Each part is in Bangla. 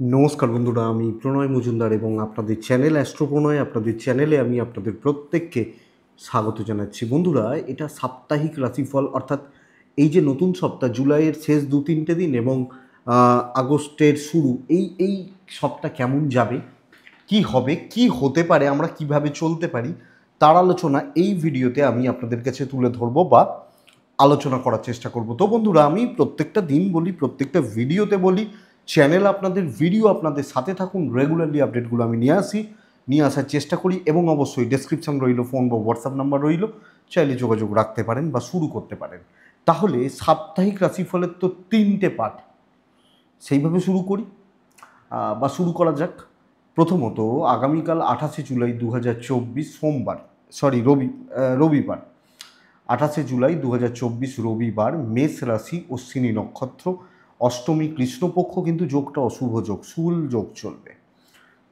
নমস্কার বন্ধুরা, আমি প্রণয় মজুমদার এবং আপনাদের চ্যানেল অ্যাস্ট্রো প্রণয়, আপনাদের চ্যানেলে আমি আপনাদের প্রত্যেককে স্বাগত জানাচ্ছি। বন্ধুরা, এটা সাপ্তাহিক রাশিফল, অর্থাৎ এই যে নতুন সপ্তাহ, জুলাইয়ের শেষ 2-3টে দিন এবং আগস্টের শুরু, এই সপ্তাহ কেমন যাবে, কি হবে, কি হতে পারে, আমরা কিভাবে চলতে পারি, তার আলোচনা এই ভিডিওতে আমি আপনাদের কাছে তুলে ধরবো বা আলোচনা করার চেষ্টা করব। তো বন্ধুরা, আমি প্রত্যেকটা দিন বলি, প্রত্যেকটা ভিডিওতে বলি, চ্যানেল আপনাদের, ভিডিও আপনাদের, সাথে থাকুন। রেগুলারলি আপডেটগুলো আমি নিয়ে আসার চেষ্টা করি এবং অবশ্যই ডেসক্রিপশন রইল, ফোন বা হোয়াটসঅ্যাপ নাম্বার রইল, চাইলে যোগাযোগ রাখতে পারেন বা শুরু করতে পারেন। তাহলে সাপ্তাহিক রাশিফলের তো 3টে পার্ট, সেইভাবে শুরু করি বা শুরু করা যাক। প্রথমত, আগামীকাল 28শে জুলাই 2024 সোমবার, রবিবার, 28শে জুলাই 2024 রবিবার, মেষ রাশি, অশ্বিনী নক্ষত্র, অষ্টমী কৃষ্ণপক্ষ, কিন্তু যোগটা অশুভ যোগ, শুল যোগ চলবে।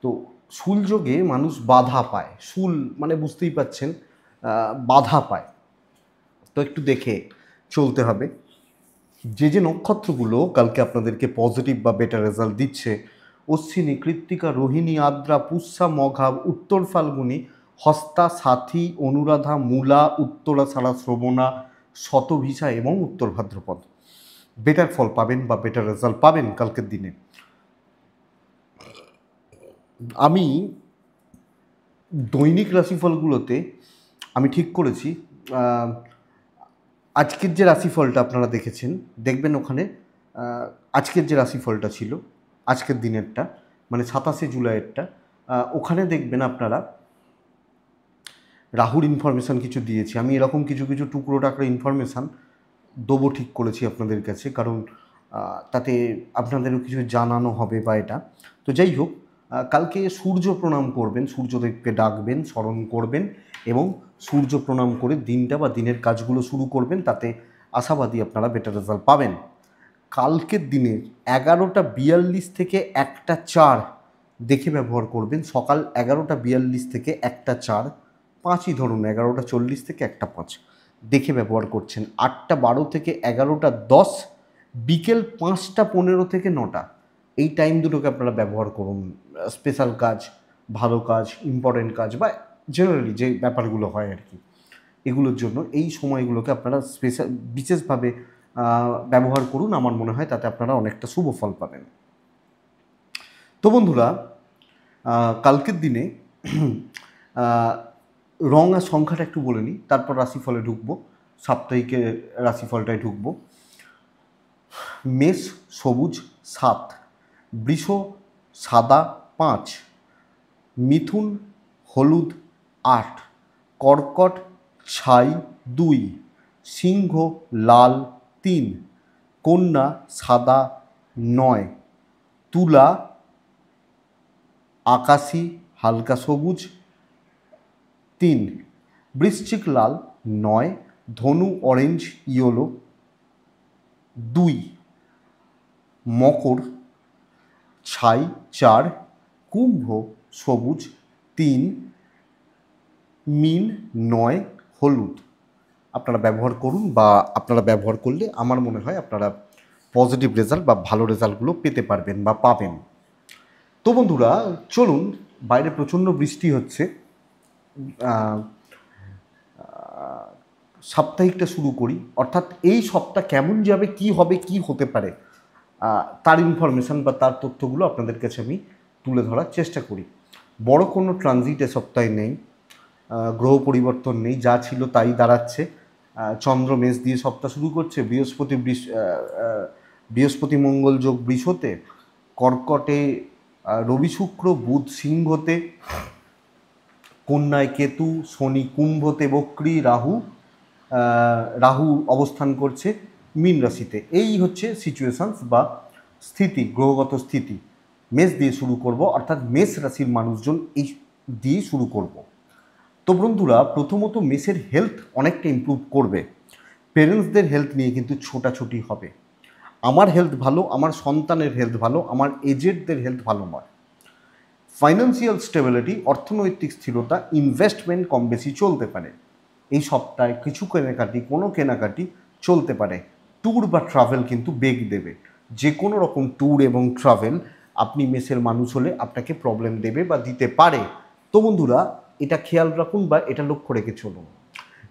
তো শুল যোগে মানুষ বাধা পায়, শুল মানে বুঝতেই পাচ্ছেন, বাধা পায়। তো একটু দেখে চলতে হবে। যে নক্ষত্রগুলো কালকে আপনাদেরকে পজিটিভ বা বেটার রেজাল্ট দিচ্ছে: অশ্বিনী, কৃত্তিকা, রোহিণী, আদ্রা, পুষ্যা, মঘা, উত্তর ফাল্গুনী, হস্তা, সাথী, অনুরাধা, মূলা, উত্তরাষাঢ়া, শ্রবণা, শতভিষা এবং উত্তর ভাদ্রপদ। বেটার ফল পাবেন বা বেটার রেজাল্ট পাবেন কালকের দিনে। আমি দৈনিক রাশিফলগুলোতে আমি ঠিক করেছি, আজকের যে রাশিফলটা আপনারা দেখেছেন, দেখবেন ওখানে আজকের যে রাশিফলটা ছিল, আজকের দিনেরটা, মানে 27শে জুলাইয়েরটা, ওখানে দেখবেন আপনারা রাহুর ইনফরমেশান কিছু দিয়েছি। আমি এরকম কিছু কিছু টুকরো টাকরো ইনফরমেশান দেবো ঠিক করেছি আপনাদের কাছে, কারণ তাতে আপনাদেরও কিছু জানানো হবে বা এটা। তো যাই হোক, কালকে সূর্য প্রণাম করবেন, সূর্যদেবকে ডাকবেন, স্মরণ করবেন এবং সূর্য প্রণাম করে দিনটা বা দিনের কাজগুলো শুরু করবেন। তাতে আশাবাদী আপনারা বেটার রেজাল্ট পাবেন। কালকের দিনে 11টা 42 থেকে 1টা 4 দেখে ব্যবহার করবেন। সকাল 11টা 42 থেকে 1টা 4, 5ই ধরুন, 11টা 40 থেকে 1টা 5 দেখে ব্যবহার করছেন। 8টা 12 থেকে 11টা 10, বিকেল 5টা 15 থেকে 9টা, এই টাইম দুটোকে আপনারা ব্যবহার করুন স্পেশাল কাজ, ভালো কাজ, ইম্পর্টেন্ট কাজ বা জেনারেলি যে ব্যাপারগুলো হয় আর কি, এগুলোর জন্য এই সময়গুলোকে আপনারা বিশেষভাবে ব্যবহার করুন। আমার মনে হয় তাতে আপনারা অনেকটা শুভ ফল পাবেন। তো বন্ধুরা, কালকের দিনে রং আর সংখ্যাটা একটু বলে নিই, তারপর রাশিফলে ঢুকবো, সাপ্তাহিকের রাশিফলটায় ঢুকবো। মেষ সবুজ 7, বৃষ সাদা 5, মিথুন হলুদ 8, কর্কট ছাই 2, সিংহ লাল 3, কন্যা সাদা 9, তুলা আকাশি হালকা সবুজ 3, বৃশ্চিক লাল 9, ধনু অরেঞ্জ ইয়েলো 2, মকর ছাই 4, কুম্ভ সবুজ 3, মীন 9 হলুদ। আপনারা ব্যবহার করুন বা আপনারা ব্যবহার করলে আমার মনে হয় আপনারা পজিটিভ রেজাল্ট বা ভালো রেজাল্টগুলো পেতে পারবেন বা পাবেন। তো বন্ধুরা, চলুন, বাইরে প্রচণ্ড বৃষ্টি হচ্ছে, সাপ্তাহিকটা শুরু করি। অর্থাৎ এই সপ্তাহ কেমন যাবে, কি হবে, কি হতে পারে, তার ইনফরমেশান বা তার তথ্যগুলো আপনাদের কাছে আমি তুলে ধরার চেষ্টা করি। বড় কোনো ট্রানজিট এ সপ্তাহে নেই, গ্রহ পরিবর্তন নেই, যা ছিল তাই দাঁড়াচ্ছে। চন্দ্র মেষ দিয়ে সপ্তাহ শুরু করছে, বৃহস্পতি মঙ্গল যোগ বৃষতে, কর্কটে রবি শুক্র, বুধ সিংহতে, কন্যায় কেতু, শনি কুম্ভতে বক্রী, রাহু অবস্থান করছে মীন রাশিতে। এই হচ্ছে সিচুয়েশানস বা স্থিতি, গ্রহগত স্থিতি। মেষ দিয়ে শুরু করব, অর্থাৎ মেষ রাশির মানুষজন এই দিয়ে শুরু করব। তো বন্ধুরা, প্রথমত মেষের হেলথ অনেকটা ইমপ্রুভ করবে। পেরেন্টসদের হেলথ নিয়ে কিন্তু ছোটাছুটি হবে। আমার হেলথ ভালো, আমার সন্তানের হেলথ ভালো, আমার এজেডদের হেলথ ভালো নয়। ফাইন্যান্সিয়াল স্টেবিলিটি, অর্থনৈতিক স্থিরতা, ইনভেস্টমেন্ট কম বেশি চলতে পারে। এই সপ্তাহে কিছু কেনাকাটি, কোনো কেনাকাটি চলতে পারে। ট্যুর বা ট্রাভেল কিন্তু বেগ দেবে। যে কোনো রকম ট্যুর এবং ট্রাভেল আপনি মেসের মানুষ হলে আপনাকে প্রবলেম দেবে বা দিতে পারে। তো বন্ধুরা এটা খেয়াল রাখুন বা এটা লক্ষ্য রেখে চলুন।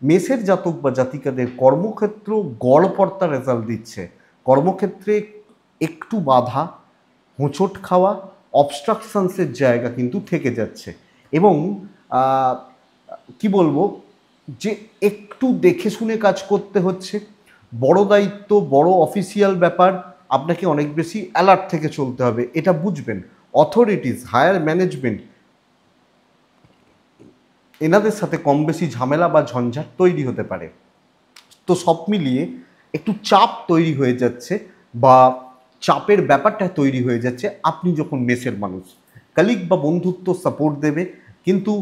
মেসের জাতক বা জাতিকাদের কর্মক্ষেত্র গড়পড়তা রেজাল্ট দিচ্ছে। কর্মক্ষেত্রে একটু বাধা, হোঁচট খাওয়া, অবস্ট্রাকশনসের জায়গা কিন্তু থেকে যাচ্ছে এবং কি বলবো যে একটু দেখে শুনে কাজ করতে হচ্ছে। বড় দায়িত্ব, বড় অফিসিয়াল ব্যাপার, আপনাকে অনেক বেশি অ্যালার্ট থেকে চলতে হবে, এটা বুঝবেন। অথরিটিস, হায়ার ম্যানেজমেন্ট, এনাদের সাথে কম বেশি ঝামেলা বা ঝঞ্ঝাট তৈরি হতে পারে। তো সব মিলিয়ে একটু চাপ তৈরি হয়ে যাচ্ছে বা চাপের ব্যাপারটা তৈরি হয়ে যাচ্ছে আপনি যখন মেসের মানুষ। কালিগ বা বন্ধুত্ব সাপোর্ট দেবে, কিন্তু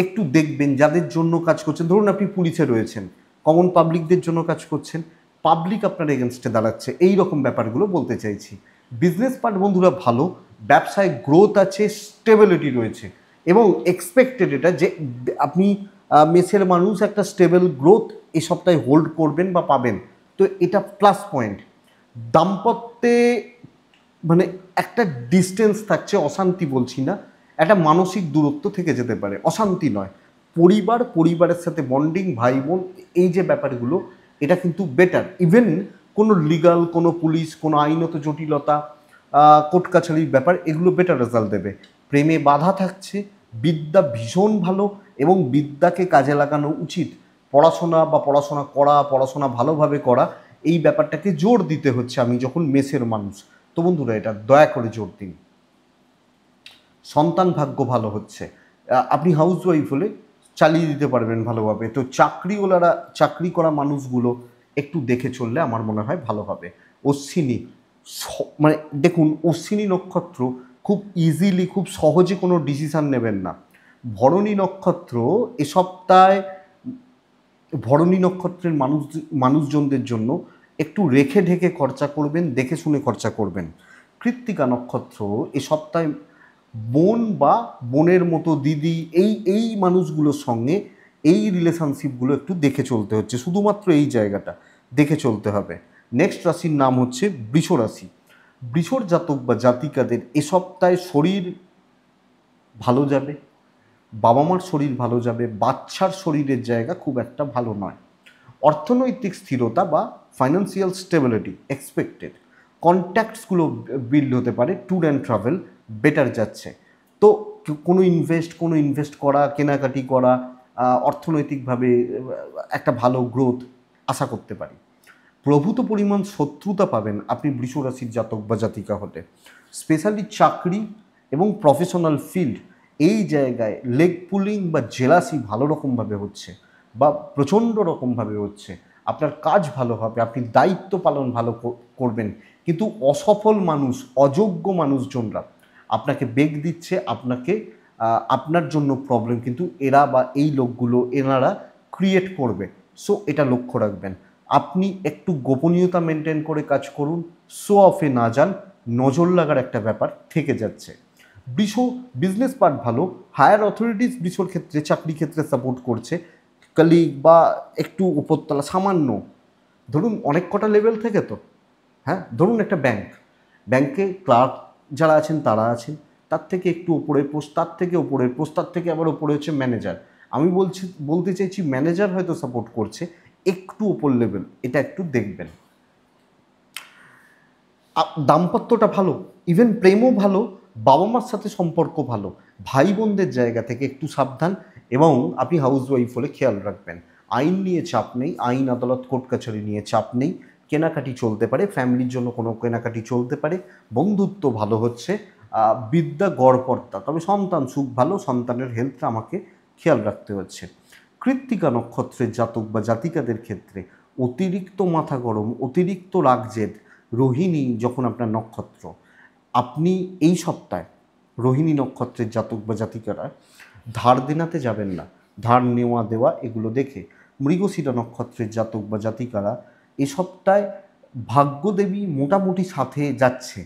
একটু দেখবেন যাদের জন্য কাজ করছেন। ধরুন আপনি পুলিশে রয়েছেন, কমন পাবলিকদের জন্য কাজ করছেন, পাবলিক আপনার এগেনস্টে দাঁড়াচ্ছে, এই রকম ব্যাপারগুলো বলতে চাইছি। বিজনেস পার্ট বন্ধুরা ভালো, ব্যবসায় গ্রোথ আছে, স্টেবিলিটি রয়েছে এবং এক্সপেক্টেড এটা যে আপনি মেসের মানুষ একটা স্টেবল গ্রোথ এই সপ্তাহে হোল্ড করবেন বা পাবেন। তো এটা প্লাস পয়েন্ট। দাম্পত্যে মানে একটা ডিস্টেন্স থাকছে, অশান্তি বলছি না, একটা মানসিক দূরত্ব থেকে যেতে পারে, অশান্তি নয়। পরিবারের সাথে বন্ডিং, ভাই বোন, এই যে ব্যাপারগুলো এটা কিন্তু বেটার। ইভেন কোনো লিগাল, কোনো পুলিশ, কোনো আইনত জটিলতা, কোর্ট কাছারির ব্যাপার, এগুলো বেটার রেজাল্ট দেবে। প্রেমে বাধা থাকছে, বিদ্যা ভীষণ ভালো এবং বিদ্যাকে কাজে লাগানো উচিত। পড়াশোনা ভালোভাবে করা, এই ব্যাপারটাকে জোর দিতে হচ্ছে আমি যখন মেসের মানুষ। তো বন্ধুরা এটা দয়া করে জোর দিন। সন্তান ভাগ্য ভালো হচ্ছে, আপনি হাউস ওয়াইফ হলে চালিয়ে দিতে পারবেন ভালোভাবে। তো চাকরিওয়ালারা, চাকরি করা মানুষগুলো একটু দেখে চললে আমার মনে হয় ভালো হবে। অশ্বিনী, মানে দেখুন অশ্বিনী নক্ষত্র খুব ইজিলি, খুব সহজে কোনো ডিসিশান নেবেন না। ভরণী নক্ষত্র এ সপ্তাহে, ভরণী নক্ষত্রের মানুষজনদের জন্য একটু রেখে ঢেকে খরচা করবেন, দেখে শুনে খরচা করবেন। কৃত্তিকা নক্ষত্র এ সপ্তাহে বোন বা বোনের মতো দিদি, এই মানুষগুলোর সঙ্গে এই রিলেশনশিপগুলো একটু দেখে চলতে হচ্ছে, শুধুমাত্র এই জায়গাটা দেখে চলতে হবে। নেক্সট রাশির নাম হচ্ছে বৃষ রাশি। বৃষর জাতক বা জাতিকাদের এ সপ্তাহে শরীর ভালো যাবে, বাবা মার শরীর ভালো যাবে, বাচ্চার শরীরের জায়গা খুব একটা ভালো নয়। অর্থনৈতিক স্থিরতা বা ফাইন্যান্সিয়াল স্টেবিলিটি এক্সপেক্টেড। কন্ট্যাক্টসগুলো বিল্ড হতে পারে, ট্যুর অ্যান্ড ট্রাভেল বেটার যাচ্ছে। তো কোনো ইনভেস্ট করা, কেনাকাটি করা, অর্থনৈতিকভাবে একটা ভালো গ্রোথ আশা করতে পারি। প্রভূত পরিমাণ শত্রুতা পাবেন আপনি বৃষ রাশির জাতক বা জাতিকা হতে। স্পেশালি চাকরি এবং প্রফেশনাল ফিল্ড, এই জায়গায় লেগ পুলিং বা জেলাসি ভালো রকমভাবে হচ্ছে বা প্রচণ্ড রকমভাবে হচ্ছে। আপনার কাজ ভালো হবে, আপনি দায়িত্ব পালন ভালো করবেন, কিন্তু অসফল মানুষ, অযোগ্য মানুষজনরা আপনাকে বেগ দিচ্ছে, আপনার জন্য প্রবলেম কিন্তু এরা বা এই লোকগুলো এনারা ক্রিয়েট করবে। সো এটা লক্ষ্য রাখবেন। আপনি একটু গোপনীয়তা মেনটেন করে কাজ করুন, শো অফে না যান, নজর লাগার একটা ব্যাপার থেকে যাচ্ছে। বৃষ বিজনেস পার্ট ভালো, হায়ার অথরিটিস বৃষর ক্ষেত্রে, চাকরি ক্ষেত্রে সাপোর্ট করছে। কলিগ বা একটু উপরতলা সামান্য, ধরুন অনেক কটা লেভেল থেকে, তো হ্যাঁ ধরুন একটা ব্যাংকে ক্লার্ক যারা আছেন তারা আছেন, তার থেকে একটু ওপরের পোস্ট, তার থেকে ওপরের পোস্ট, তার থেকে আবার ওপরে হচ্ছে ম্যানেজার। আমি বলতে চাইছি ম্যানেজার হয়তো সাপোর্ট করছে, একটু ওপর লেভেল, এটা একটু দেখবেন। দাম্পত্যটা ভালো, ইভেন প্রেমও ভালো, বাবা মার সাথে সম্পর্ক ভালো, ভাই বোনদের জায়গা থেকে একটু সাবধান এবং আপনি হাউস ওয়াইফ হলে খেয়াল রাখবেন। আইন নিয়ে চাপ নেই, আইন আদালত কোর্ট কাছারি নিয়ে চাপ নেই, কেনাকাটি চলতে পারে, ফ্যামিলির জন্য কোনো কেনাকাটি চলতে পারে, বন্ধুত্ব ভালো হচ্ছে, বিদ্যা গড়পড়তা, তবে সন্তান সুখ ভালো, সন্তানের হেলথটা আমাকে খেয়াল রাখতে হচ্ছে। কৃত্তিকা নক্ষত্রের জাতক বা জাতিকাদের ক্ষেত্রে অতিরিক্ত মাথা গরম, অতিরিক্ত রাগজেদ, রোহিণী যখন আপনার নক্ষত্র, আপনি এই সপ্তাহে রোহিণী নক্ষত্রের জাতক বা জাতিকারা ধার দেনাতে যাবেন না, ধার নেওয়া দেওয়া এগুলো দেখে। মৃগশিরা নক্ষত্রের জাতক বা জাতিকারা এ সপ্তাহে ভাগ্যদেবী মোটামুটি সাথে যাচ্ছে,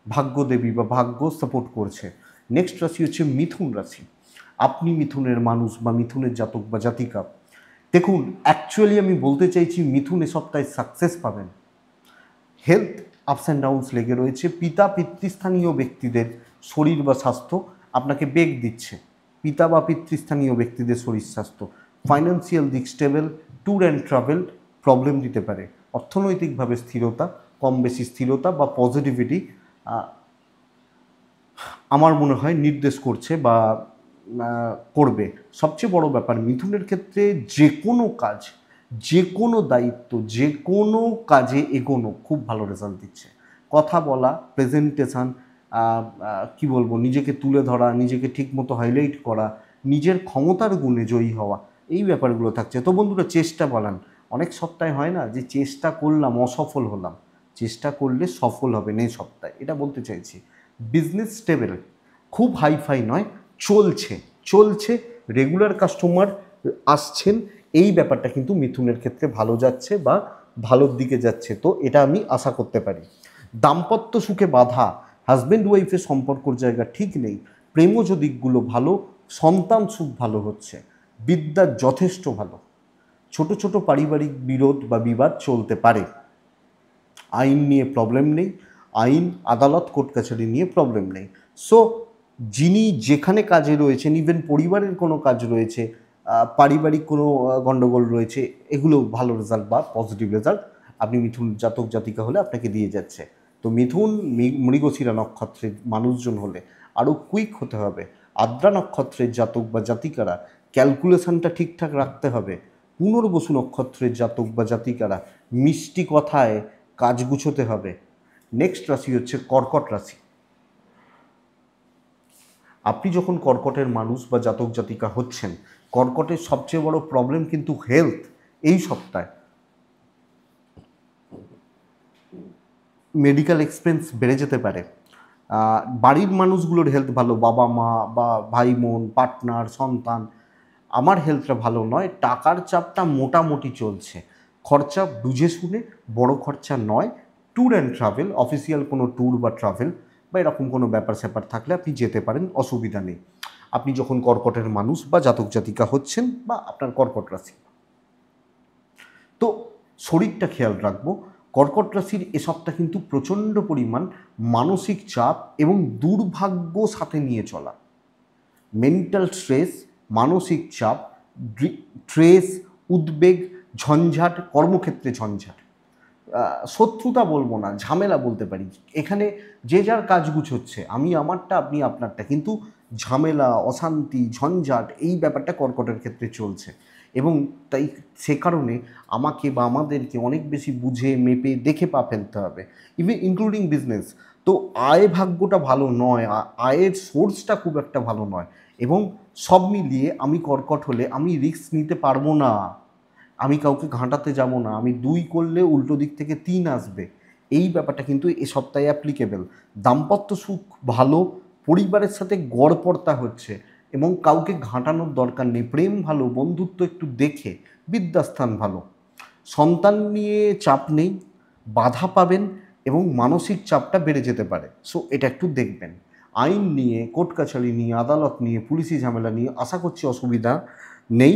ভাগ্যদেবী বা ভাগ্য সাপোর্ট করছে। নেক্সট রাশি হচ্ছে মিথুন রাশি। আপনি মিথুনের মানুষ বা মিথুনের জাতক বা জাতিকা, দেখুন অ্যাকচুয়ালি আমি বলতে চাইছি মিথুন এ সপ্তাহে সাকসেস পাবেন। হেলথ আপস অ্যান্ড ডাউনস লেগে রয়েছে। পিতা পিতৃস্থানীয় ব্যক্তিদের শরীর বা স্বাস্থ্য আপনাকে বেগ দিচ্ছে। পিতা বা পিতৃস্থানীয় ব্যক্তিদের শরীর স্বাস্থ্য। ফাইন্যান্সিয়াল দিক stable. Tour and travel problem দিতে পারে। অর্থনৈতিকভাবে স্থিরতা, কম বেশি স্থিরতা বা পজিটিভিটি আমার মনে হয় নির্দেশ করছে বা করবে। সবচেয়ে বড় ব্যাপার মিথুনের ক্ষেত্রে যে কোনো কাজ, যে কোনো দায়িত্ব, যে কোনো কাজে এগোনো খুব ভালো রেজাল্ট দিচ্ছে। কথা বলা, প্রেজেন্টেশন, কি বলবো, নিজেকে তুলে ধরা, নিজেকে ঠিকমতো হাইলাইট করা, নিজের ক্ষমতার গুণে জয়ী হওয়া, এই ব্যাপারগুলো থাকছে। তো বন্ধুরা, চেষ্টা বাড়ান। অনেক সপ্তাহে হয় না যে চেষ্টা করলাম অসফল হলাম, চেষ্টা করলে সফল হবে এই সপ্তাহে, এটা বলতে চাইছি। বিজনেস স্টেবল, খুব হাইফাই নয়, চলছে চলছে, রেগুলার কাস্টমার আসছেন, এই ব্যাপারটা কিন্তু মিথুনের ক্ষেত্রে ভালো যাচ্ছে বা ভালোর দিকে যাচ্ছে, তো এটা আমি আশা করতে পারি। দাম্পত্য সুখে বাধা, হাজব্যান্ড ওয়াইফের সম্পর্কর জায়গা ঠিক নেই, প্রেমজ দিকগুলো ভালো, সন্তান সুখ ভালো হচ্ছে, বিদ্যা যথেষ্ট ভালো, ছোট ছোট পারিবারিক বিরোধ বা বিবাদ চলতে পারে, আইন নিয়ে প্রবলেম নেই, আইন আদালত কোর্ট কাছারি নিয়ে প্রবলেম নেই। সো যিনি যেখানে কাজে রয়েছেন, ইভেন পরিবারের কোনো কাজ রয়েছে, পারিবারিক কোনো গণ্ডগোল রয়েছে, এগুলো ভালো রেজাল্ট বা পজিটিভ রেজাল্ট আপনি মিথুন জাতক জাতিকা হলে আপনাকে দিয়ে যাচ্ছে। তো মিথুন মৃগশিরা নক্ষত্রের মানুষজন হলে আরও কুইক হতে হবে। আদ্রা নক্ষত্রের জাতক বা জাতিকারা ক্যালকুলেশনটা ঠিকঠাক রাখতে হবে। পুনর্বসু নক্ষত্রের জাতক বা জাতিকারা মিষ্টি কথায় কাজ গুছোতে হবে। নেক্সট রাশি হচ্ছে কর্কট রাশি। আপনি যখন কর্কটের মানুষ বা জাতক জাতিকা হচ্ছেন, কর্কটের সবচেয়ে বড় প্রবলেম কিন্তু হেলথ। এই সপ্তাহে মেডিকেল এক্সপেন্স বেড়ে যেতে পারে। বাড়ির মানুষগুলোর হেলথ ভালো, বাবা মা বা ভাই বোন, পার্টনার, সন্তান, আমার হেলথটা ভালো নয়। টাকার চাপটা মোটামুটি চলছে, খরচা বুঝে শুনে, বড় খরচা নয়। ট্যুর অ্যান্ড ট্রাভেল, অফিসিয়াল কোনো ট্যুর বা ট্রাভেল বা এরকম কোনো ব্যাপার স্যাপার থাকলে আপনি যেতে পারেন, অসুবিধা নেই। আপনি যখন কর্কটের মানুষ বা জাতক জাতিকা হচ্ছেন বা আপনার কর্কট রাশি, তো শরীরটা খেয়াল রাখবো। কর্কট রাশির এ সপ্তাহ কিন্তু প্রচণ্ড পরিমাণ মানসিক চাপ এবং দুর্ভাগ্য সাথে নিয়ে চলা, মেন্টাল স্ট্রেস, মানসিক চাপ, স্ট্রেস, উদ্বেগ, ঝঞ্ঝাট, কর্মক্ষেত্রে ঝঞ্ঝাট, শত্রুতা বলবো না, ঝামেলা বলতে পারি। এখানে যে যার কাজ গুছোচ্ছে, আমি আমারটা, আপনি আপনারটা, কিন্তু ঝামেলা, অশান্তি, ঝঞ্ঝাট, এই ব্যাপারটা কর্কটের ক্ষেত্রে চলছে। এবং তাই সে কারণে আমাকে বা আমাদেরকে অনেক বেশি বুঝে মেপে দেখে পা ফেলতে হবে, ইভেন ইনক্লুডিং বিজনেস। তো আয় ভাগ্যটা ভালো নয়, আয়ের সোর্সটা খুব একটা ভালো নয়, এবং সব মিলিয়ে আমি কর্কট হলে আমি রিস্ক নিতে পারবো না, আমি কাউকে ঘাঁটাতে যাব না, আমি 2 করলে উল্টো দিক থেকে 3 আসবে, এই ব্যাপারটা কিন্তু এ সপ্তাহে অ্যাপ্লিকেবল। দাম্পত্য সুখ ভালো, পরিবারের সাথে গড়পড়তা হচ্ছে এবং কাউকে ঘাঁটানোর দরকার নেই, প্রেম ভালো, বন্ধুত্ব একটু দেখে, বিদ্যাস্থান ভালো, সন্তান নিয়ে চাপ নেই, বাধা পাবেন এবং মানসিক চাপটা বেড়ে যেতে পারে, সো এটা একটু দেখবেন। আইন নিয়ে, কোর্ট কাছারি নিয়ে, আদালত নিয়ে, পুলিশি ঝামেলা নিয়ে আশা করছি অসুবিধা নেই।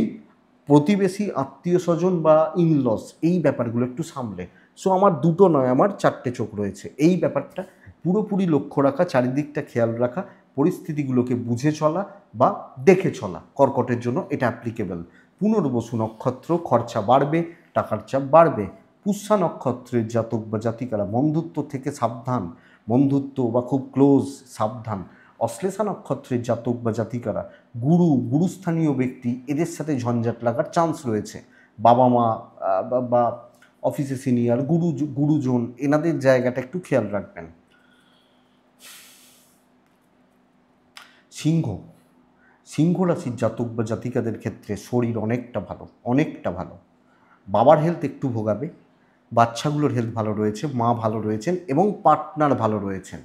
প্রতিবেশী, আত্মীয় স্বজন বা ইনলস, এই ব্যাপারগুলো একটু সামলে। সো আমার 2টো নয়, আমার 4টে চোখ রয়েছে, এই ব্যাপারটা পুরোপুরি লক্ষ্য রাখা, চারিদিকটা খেয়াল রাখা, পরিস্থিতিগুলোকে বুঝে চলা বা দেখে চলা, কর্কটের জন্য এটা অ্যাপ্লিকেবল। পুনর্বসু নক্ষত্র, খরচা বাড়বে, টাকার চাপ বাড়বে। পুষ্যা নক্ষত্রের জাতক বা জাতিকারা বন্ধুত্ব থেকে সাবধান, বন্ধুত্ব বা খুব ক্লোজ সাবধান। অশ্লেষা নক্ষত্রের জাতক বা জাতিকারা গুরুস্থানীয় ব্যক্তি, এদের সাথে ঝঞ্ঝাট লাগার চান্স রয়েছে। বাবা মা বা অফিসে সিনিয়র গুরুজন, এনাদের জায়গাটা একটু খেয়াল রাখবেন। সিংহ রাশির জাতক বা জাতিকাদের ক্ষেত্রে শরীর অনেকটা ভালো, অনেকটা ভালো। বাবার হেলথ একটু ভোগাবে, বাচ্চাগুলোর হেলথ ভালো রয়েছে, মা ভালো রয়েছেন এবং পার্টনার ভালো রয়েছেন,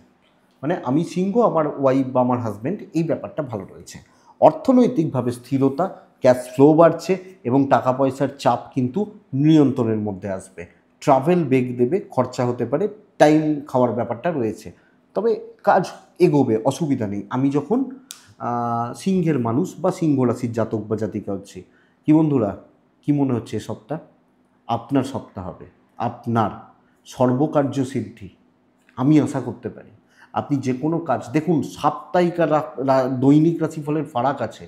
মানে আমি সিংহ, আমার ওয়াইফ বা আমার হাজব্যান্ড, এই ব্যাপারটা ভালো রয়েছে। অর্থনৈতিকভাবে স্থিরতা, ক্যাশ ফ্লো বাড়ছে এবং টাকা পয়সার চাপ কিন্তু নিয়ন্ত্রণের মধ্যে আসবে। ট্রাভেল বেগ দেবে, খরচা হতে পারে, টাইম খাওয়ার ব্যাপারটা রয়েছে, তবে কাজ এগোবে, অসুবিধা নেই। আমি যখন সিংহের মানুষ বা সিংহ রাশির জাতক বা জাতিকা হচ্ছি, কি বন্ধুরা, কি মনে হচ্ছে এ সপ্তাহ আপনার সপ্তাহ হবে, আপনার সর্বকার্য সিদ্ধি, আমি আশা করতে পারি আপনি যে কোনো কাজ দেখুন, সাপ্তাহিক আর দৈনিক রাশিফলের ফারাক আছে।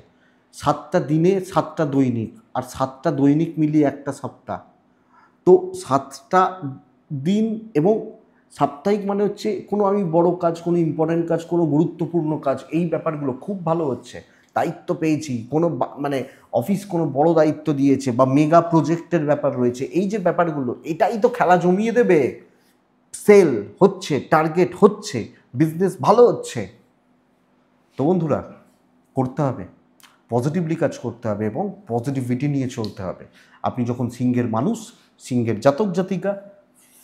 7টা দিনে 7টা দৈনিক, আর 7টা দৈনিক মিলিয়ে একটা সপ্তাহ। তো 7টা দিন এবং সাপ্তাহিক মানে হচ্ছে কোনো আমি বড় কাজ, কোনো ইম্পর্ট্যান্ট কাজ, কোনো গুরুত্বপূর্ণ কাজ, এই ব্যাপারগুলো খুব ভালো হচ্ছে। দায়িত্ব পেয়েছি, কোনো মানে অফিস কোনো বড় দায়িত্ব দিয়েছে বা মেগা প্রজেক্টের ব্যাপার রয়েছে, এই যে ব্যাপারগুলো, এটাই তো খেলা জমিয়ে দেবে। সেল হচ্ছে, টার্গেট হচ্ছে, বিজনেস ভালো হচ্ছে। তো বন্ধুরা, করতে হবে, পজিটিভলি কাজ করতে হবে এবং পজিটিভিটি নিয়ে চলতে হবে। আপনি যখন সিংহের মানুষ, সিংহের জাতক জাতিকা,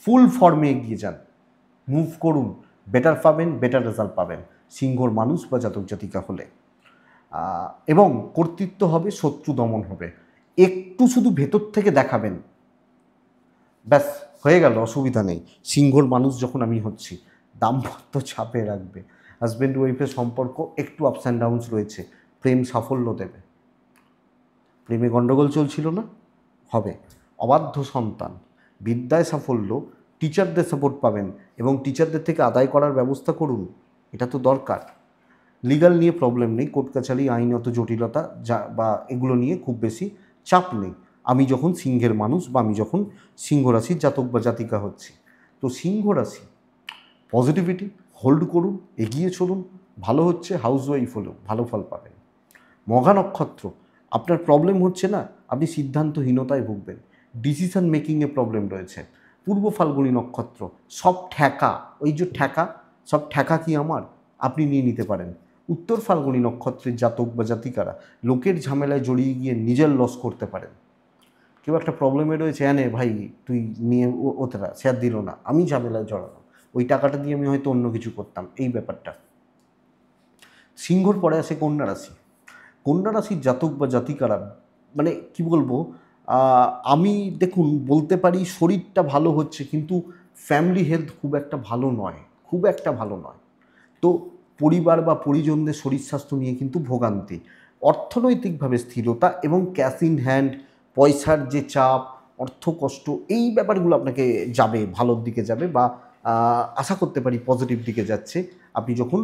ফুল ফর্মে এগিয়ে যান, মুভ করুন, বেটার পাবেন, বেটার রেজাল্ট পাবেন সিংহর মানুষ বা জাতক জাতিকা হলে। এবং কর্তৃত্ব হবে, শত্রু দমন হবে। একটু শুধু ভেতর থেকে দেখাবেন, ব্যাস হয়ে গেল, অসুবিধা নেই। সিংহর মানুষ যখন আমি হচ্ছি, দাম্পত্য চাপে রাখবে। হাজব্যান্ড ওয়াইফের সম্পর্ক একটু আপস অ্যান্ড ডাউনস রয়েছে, প্রেম সাফল্য দেবে। প্রেমে গণ্ডগোল চলছিল না, হবে। অবাধ্য সন্তান, বিদ্যায় সাফল্য, টিচারদের সাপোর্ট পাবেন এবং টিচারদের থেকে আদায় করার ব্যবস্থা করুন, এটা তো দরকার। লিগাল নিয়ে প্রবলেম নেই, কোর্ট কাছারি, আইনত জটিলতা যা বা এগুলো নিয়ে খুব বেশি চাপ নেই আমি যখন সিংহের মানুষ বা আমি যখন সিংহ রাশির জাতক বা জাতিকা হচ্ছি। তো সিংহ রাশি, পজিটিভিটি হোল্ড করুন, এগিয়ে চলুন, ভালো হচ্ছে, হাউসওয়াইফ হলেও ভালো ফল পাবেন। মঘা নক্ষত্র, আপনার প্রবলেম হচ্ছে না, আপনি সিদ্ধান্তহীনতায় ভুগবেন, ডিসিশন মেকিংয়ে প্রবলেম রয়েছে। পূর্ব ফাল্গুনী নক্ষত্র, সব ঠেকা, ওই যে ঠেকা, সব ঠেকা কি আমার, আপনি নিয়ে নিতে পারেন। উত্তর ফাল্গুনী নক্ষত্রের জাতক বা জাতিকারা লোকের ঝামেলায় জড়িয়ে গিয়ে নিজের লস করতে পারেন। কেউ একটা প্রবলেমে রয়েছে, এনে ভাই তুই নিয়ে ওতরা শেয়ার দিল না, আমি ঝামেলায় জড়ানো, ওই টাকাটা দিয়ে আমি হয়তো অন্য কিছু করতাম, এই ব্যাপারটা। সিংহর পরে আসে কন্যা রাশি। কন্যা রাশির জাতক বা জাতিকারা, মানে কি বলবো, আমি দেখুন বলতে পারি শরীরটা ভালো হচ্ছে, কিন্তু ফ্যামিলি হেলথ খুব একটা ভালো নয়, খুব একটা ভালো নয়। তো পরিবার বা পরিজনদের শরীর স্বাস্থ্য নিয়ে কিন্তু ভোগান্তি। অর্থনৈতিকভাবে স্থিরতা এবং ক্যাশ ইন হ্যান্ড, পয়সার যে চাপ, অর্থ কষ্ট, এই ব্যাপারগুলো আপনাকে যাবে, ভালোর দিকে যাবে বা আশা করতে পারি পজিটিভ দিকে যাচ্ছে। আপনি যখন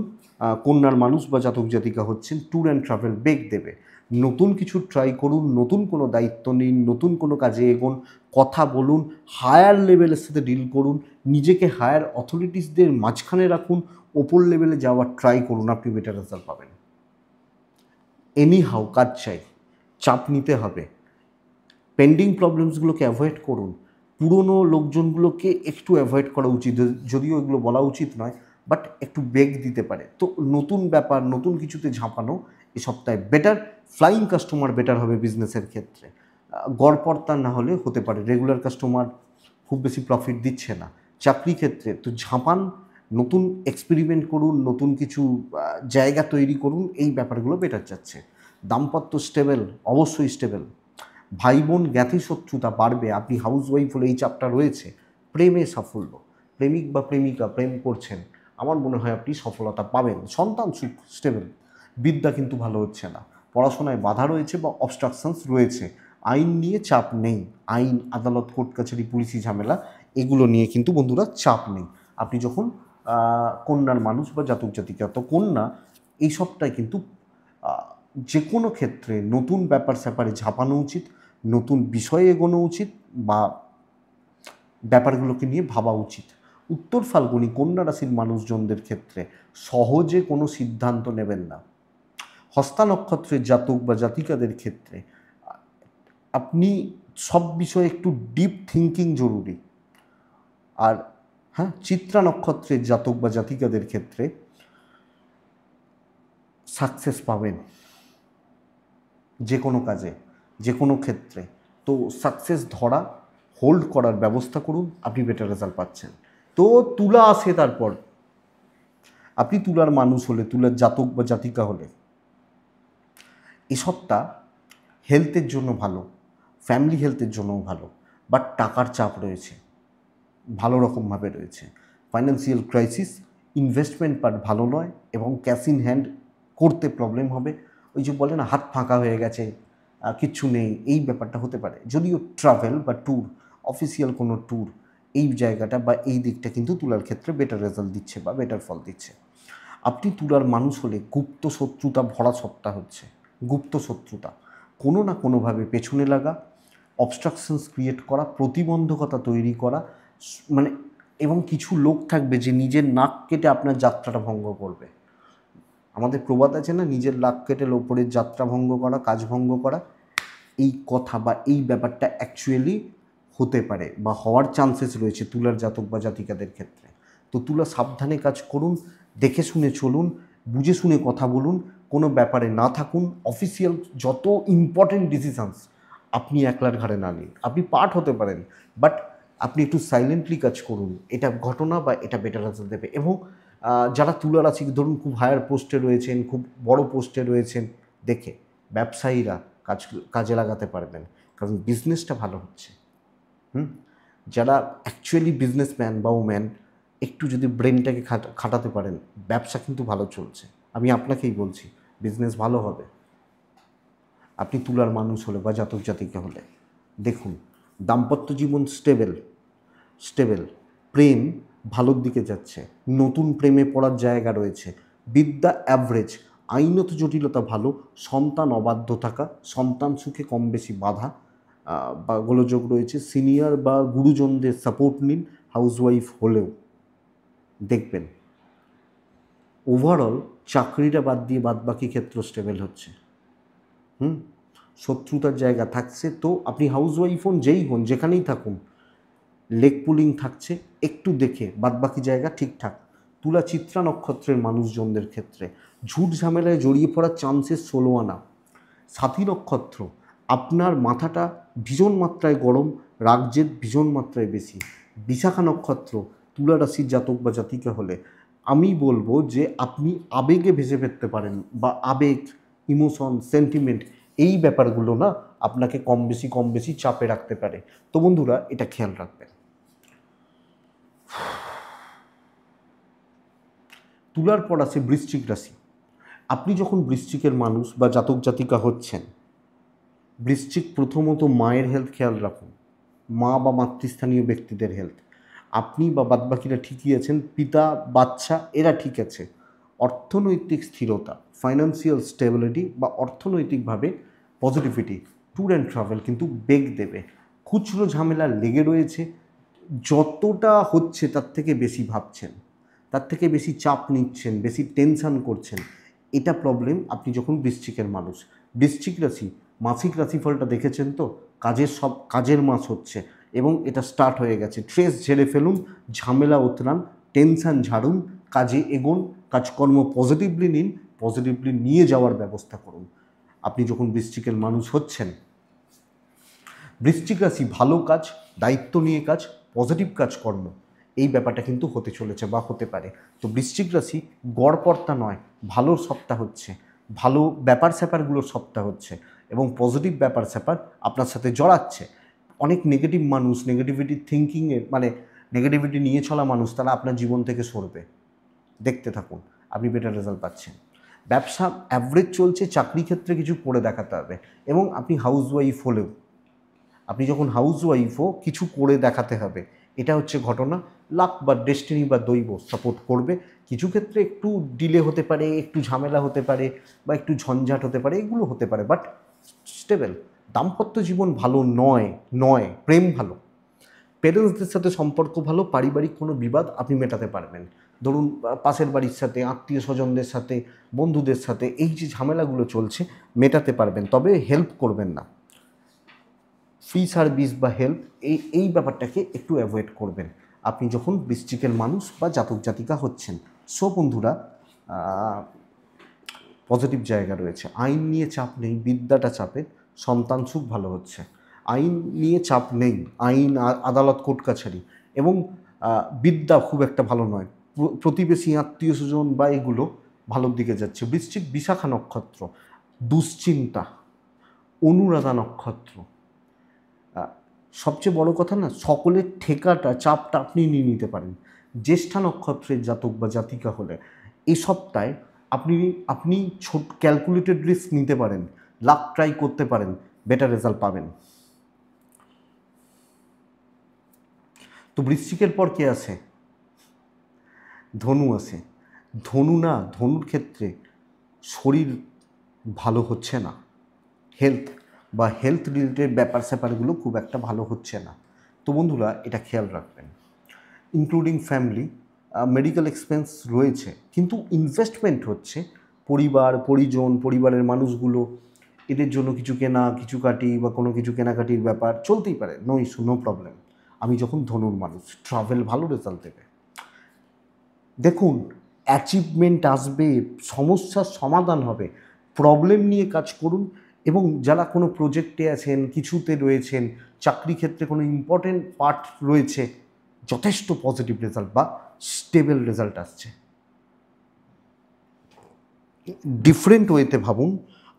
কন্যার মানুষ বা জাতক জাতিকা হচ্ছেন, ট্যুর অ্যান্ড ট্রাভেল বেগ দেবে। নতুন কিছু ট্রাই করুন, নতুন কোনো দায়িত্ব নিন, নতুন কোনো কাজে এগোন, কথা বলুন, হায়ার লেভেলের সাথে ডিল করুন, নিজেকে হায়ার অথরিটিসদের মাঝখানে রাখুন, ওপর লেভেলে যাওয়ার ট্রাই করুন, আপনি বেটার রেজাল্ট পাবেন। এনি হাউ কাজ চাই, চাপ নিতে হবে, পেন্ডিং প্রবলেমসগুলোকে অ্যাভয়েড করুন, পুরনো লোকজনগুলোকে একটু অ্যাভয়েড করা উচিত, যদিও এগুলো বলা উচিত নয়, বাট একটু বেগ দিতে পারে। তো নতুন ব্যাপার, নতুন কিছুতে ঝাঁপানো এ সপ্তাহে বেটার। ফ্লাইং কাস্টমার বেটার হবে বিজনেসের ক্ষেত্রে। গড়পড়তা না হলে হতে পারে, রেগুলার কাস্টমার খুব বেশি প্রফিট দিচ্ছে না। চাকরি ক্ষেত্রে তো ঝাঁপান, নতুন এক্সপেরিমেন্ট করুন, নতুন কিছু জায়গা তৈরি করুন, এই ব্যাপারগুলো বেটার যাচ্ছে। দাম্পত্য স্টেবল, অবশ্যই স্টেবল। ভাই বোন জ্ঞাতি শত্রুতা বাড়বে, আপনি হাউস ওয়াইফ হলে এই চাপটা রয়েছে। প্রেমে সাফল্য, প্রেমিক বা প্রেমিকা প্রেম করছেন, আমার মনে হয় আপনি সফলতা পাবেন। সন্তান সুখ স্টেবল। বিদ্যা কিন্তু ভালো হচ্ছে না, পড়াশোনায় বাধা রয়েছে বা অবস্ট্রাকশনস রয়েছে। আইন নিয়ে চাপ নেই, আইন আদালত কোর্ট কাছারি পুলিশি ঝামেলা এগুলো নিয়ে কিন্তু বন্ধুরা চাপ নেই। আপনি যখন কন্যার মানুষ বা জাতক জাতিকা, তো কন্যা এই সবটাই কিন্তু যে কোনো ক্ষেত্রে নতুন ব্যাপার স্যাপারে ঝাঁপানো উচিত, নতুন বিষয়ে এগোনো উচিত বা ব্যাপারগুলোকে নিয়ে ভাবা উচিত। উত্তর ফাল্গুনী কন্যা রাশির মানুষজনদের ক্ষেত্রে সহজে কোনো সিদ্ধান্ত নেবেন না। হস্তা নক্ষত্রের জাতক বা জাতিকাদের ক্ষেত্রে আপনি সব বিষয়ে একটু ডিপ থিঙ্কিং জরুরি। আর হ্যাঁ, চিত্রা নক্ষত্রের জাতক বা জাতিকাদের ক্ষেত্রে সাকসেস পাবেন যে কোনো কাজে, যে কোনো ক্ষেত্রে। তো সাকসেস ধরা, হোল্ড করার ব্যবস্থা করুন, আপনি বেটার রেজাল্ট পাচ্ছেন। তো তুলা আসে তারপর, আপনি তুলার মানুষ হলে, তুলার জাতক বা জাতিকা হলে এসবটা হেলথের জন্য ভালো, ফ্যামিলি হেলথের জন্যও ভালো, বাট টাকার চাপ রয়েছে, ভালো রকমভাবে রয়েছে। ফাইন্যান্সিয়াল ক্রাইসিস, ইনভেস্টমেন্ট পার্ট ভালো নয় এবং ক্যাশ ইন হ্যান্ড করতে প্রবলেম হবে। ওই যে বলে না, হাত ফাঁকা হয়ে গেছে, কিচ্ছু নেই, এই ব্যাপারটা হতে পারে। যদিও ট্রাভেল বা ট্যুর, অফিসিয়াল কোনো ট্যুর, এই জায়গাটা বা এই দিকটা কিন্তু তুলার ক্ষেত্রে বেটার রেজাল্ট দিচ্ছে বা বেটার ফল দিচ্ছে। আপনি তুলার মানুষ হলে গুপ্ত শত্রুতা ভরা সপ্তাহ হচ্ছে। গুপ্ত শত্রুতা কোনো না কোনোভাবে পেছনে লাগা, অবস্ট্রাকশনস ক্রিয়েট করা, প্রতিবন্ধকতা তৈরি করা, মানে এবং কিছু লোক থাকবে যে নিজের নাক কেটে আপনার যাত্রাটা ভঙ্গ করবে। আমাদের প্রবাদ আছে না, নিজের নাক কেটে লোপরের যাত্রা ভঙ্গ করা, কাজ ভঙ্গ করা। এই কথা বা এই ব্যাপারটা অ্যাকচুয়ালি হতে পারে বা হওয়ার চান্সেস রয়েছে তুলার জাতক বা জাতিকাদের ক্ষেত্রে। তো তুলা সাবধানে কাজ করুন, দেখে শুনে চলুন, বুঝে শুনে কথা বলুন, কোনো ব্যাপারে না থাকুন। অফিসিয়াল যত ইম্পর্টেন্ট ডিসিশনস আপনি একলার ঘাড়ে না নিন। আপনি পার্ট হতে পারেন, বাট আপনি একটু সাইলেন্টলি কাজ করুন। এটা ঘটনা বা এটা বেটার রেজাল্ট দেবে। এবং যারা তুলা রাশি ধরুন খুব হায়ার পোস্টে রয়েছেন, খুব বড় পোস্টে রয়েছেন, দেখে ব্যবসায়ীরা কাজে লাগাতে পারবেন, কারণ বিজনেসটা ভালো হচ্ছে। যারা অ্যাকচুয়ালি বিজনেসম্যান বা ওম্যান একটু যদি ব্রেনটাকে খাটাতে পারেন, ব্যবসা কিন্তু ভালো চলছে। আমি আপনাকেই বলছি, বিজনেস ভালো হবে। আপনি তুলার মানুষ হলে বা জাতক জাতিকা হলে দেখুন, দাম্পত্য জীবন স্টেবল, প্রেম ভালোর দিকে যাচ্ছে, নতুন প্রেমে পড়ার জায়গা রয়েছে, বিদ্যা অ্যাভারেজ, আইনত জটিলতা ভালো, সন্তান অবাধ্য থাকা, সন্তান সুখে কম বেশি বাধা বা গোলযোগ রয়েছে, সিনিয়র বা গুরুজনদের সাপোর্ট নিন হাউসওয়াইফ হলেও, দেখবেন ওভারঅল চাকরিটা বাদ দিয়ে বাদবাকি ক্ষেত্র স্টেবল হচ্ছে। শত্রুতার জায়গা থাকছে, তো আপনি হাউসওয়াইফ হন, যেই হন, যেখানেই থাকুন, লেগ পুলিং থাকছে, একটু দেখে বাদবাকি জায়গা ঠিকঠাক। তুলা চিত্রা নক্ষত্রের মানুষজনদের ক্ষেত্রে ঝুট ঝামেলায় জড়িয়ে পড়ার চান্সেস 16 আনা। সাথী নক্ষত্র, আপনার মাথাটা ভীষণ মাত্রায় গরম, রাগজেদ ভীষণ মাত্রায় বেশি। বিশাখা নক্ষত্র, তুলা রাশির জাতক বা জাতিকা হলে আমি বলবো যে আপনি আবেগে ভেসে ফেলতে পারেন, বা আবেগ, ইমোশন, সেন্টিমেন্ট, এই ব্যাপারগুলো না আপনাকে কম বেশি চাপে রাখতে পারে। তো বন্ধুরা, এটা খেয়াল রাখবেন। তুলার পর আছে বৃশ্চিক রাশি। আপনি যখন বৃশ্চিকের মানুষ বা জাতক জাতিকা হচ্ছেন, বৃশ্চিক প্রথমত মায়ের হেলথ খেয়াল রাখুন, মা বা মাতৃস্থানীয় ব্যক্তিদের হেলথ। আপনি বা বাদবাকিরা ঠিকই আছেন, পিতা, বাচ্চা এরা ঠিক আছে। অর্থনৈতিক স্থিরতা, ফাইন্যান্সিয়াল স্টেবিলিটি বা অর্থনৈতিকভাবে পজিটিভিটি, ট্যুর অ্যান্ড ট্রাভেল কিন্তু বেগ দেবে। খুচরো ঝামেলা লেগে রয়েছে, যতটা হচ্ছে তার থেকে বেশি ভাবছেন, তার থেকে বেশি চাপ নিচ্ছেন, বেশি টেনশান করছেন, এটা প্রবলেম আপনি যখন বৃশ্চিকের মানুষ। বৃশ্চিক রাশি মাসিক রাশিফলটা দেখেছেন তো, কাজের মাস হচ্ছে এবং এটা স্টার্ট হয়ে গেছে। স্ট্রেস ঝেড়ে ফেলুন, ঝামেলা উতরান, টেনশান ঝাড়ুন, কাজে এগোন, কাজকর্ম পজিটিভলি নিন, পজিটিভলি নিয়ে যাওয়ার ব্যবস্থা করুন। আপনি যখন বৃশ্চিকের মানুষ হচ্ছেন, বৃশ্চিক রাশি ভালো কাজ, দায়িত্ব নিয়ে কাজ, পজিটিভ কাজকর্ম, এই ব্যাপারটা কিন্তু হতে চলেছে বা হতে পারে। তো বৃশ্চিক রাশি গড়পড়তা নয়, ভালোর সপ্তাহ হচ্ছে, ভালো ব্যাপার স্যাপারগুলোর সপ্তাহ হচ্ছে এবং পজিটিভ ব্যাপার স্যাপার আপনার সাথে জড়াচ্ছে। অনেক নেগেটিভ মানুষ, নেগেটিভিটি থিঙ্কিংয়ের মানে নেগেটিভিটি নিয়ে চলা মানুষ, তারা আপনার জীবন থেকে সরবে। দেখতে থাকুন, আপনি বেটার রেজাল্ট পাচ্ছেন। ব্যবসা অ্যাভারেজ চলছে, চাকরি ক্ষেত্রে কিছু করে দেখাতে হবে। এবং আপনি হাউসওয়াইফ হলেও, আপনি যখন হাউসওয়াইফও কিছু করে দেখাতে হবে, এটা হচ্ছে ঘটনা। লাক বা ডেস্টিনি বা দৈব সাপোর্ট করবে। কিছু ক্ষেত্রে একটু ডিলে হতে পারে, একটু ঝামেলা হতে পারে বা একটু ঝঞ্ঝাট হতে পারে, এগুলো হতে পারে, বাট স্টেবল। দাম্পত্য জীবন ভালো নয়, প্রেম ভালো, পেরেন্টসদের সাথে সম্পর্ক ভালো, পারিবারিক কোনো বিবাদ আপনি মেটাতে পারবেন। ধরুন পাশের বাড়ির সাথে, আত্মীয় স্বজনদের সাথে, বন্ধুদের সাথে এই যে ঝামেলাগুলো চলছে মেটাতে পারবেন, তবে হেল্প করবেন না। ফ্রি সার্ভিস বা হেল্প এই ব্যাপারটাকে একটু অ্যাভয়েড করবেন আপনি যখন বৃশ্চিকের মানুষ বা জাতক জাতিকা হচ্ছেন। সো বন্ধুরা, পজিটিভ জায়গা রয়েছে, আইন নিয়ে চাপ নেই, বিদ্যাটা চাপে, সন্তান সুখ ভালো হচ্ছে। আইন নিয়ে চাপ নেই, আইন আদালত কোর্ট কাছারি এবং বিদ্যা খুব একটা ভালো নয়, প্রতিবেশী আত্মীয় স্বজন বা এগুলো ভালোর দিকে যাচ্ছে। বৃশ্চিক বিশাখা নক্ষত্র, দুশ্চিন্তা, অনুরাধা নক্ষত্র, সবচেয়ে বড় কথা না, সকলের ঠেকাটা, চাপটা আপনি নিয়ে নিতে পারেন। জ্যেষ্ঠা নক্ষত্রের জাতক বা জাতিকা হলে এই সপ্তাহে আপনি ক্যালকুলেটেড রিস্ক নিতে পারেন, লাক ট্রাই করতে পারেন, বেটার রেজাল্ট পাবেন। তো বৃশ্চিকের পর কে আসে? ধনু আসে। ধনু না, ধনুর ক্ষেত্রে শরীর ভালো হচ্ছে না, হেলথ রিলেটেড ব্যাপার স্যাপারগুলো খুব একটা ভালো হচ্ছে না। তো বন্ধুরা এটা খেয়াল রাখবেন। ইনক্লুডিং ফ্যামিলি, মেডিকেল এক্সপেন্স রয়েছে, কিন্তু ইনভেস্টমেন্ট হচ্ছে পরিবার পরিজন, পরিবারের মানুষগুলো, এদের জন্য কিছু কেনা, কিছু কাটি বা কোনো কিছু কেনাকাটির ব্যাপার চলতেই পারে, নো ইস্যু, নো প্রবলেম। আমি যখন ধনুর মানুষ, ট্রাভেল ভালো রেজাল্ট দেবে। দেখুন, অ্যাচিভমেন্ট আসবে, সমস্যার সমাধান হবে, প্রবলেম নিয়ে কাজ করুন। এবং যারা কোনো প্রজেক্টে আছেন, কিছুতে রয়েছেন, চাকরি ক্ষেত্রে কোনো ইম্পর্টেন্ট পার্ট রয়েছে, যথেষ্ট পজিটিভ রেজাল্ট বা স্টেবল রেজাল্ট আসছে। ডিফারেন্ট ওয়েতে ভাবুন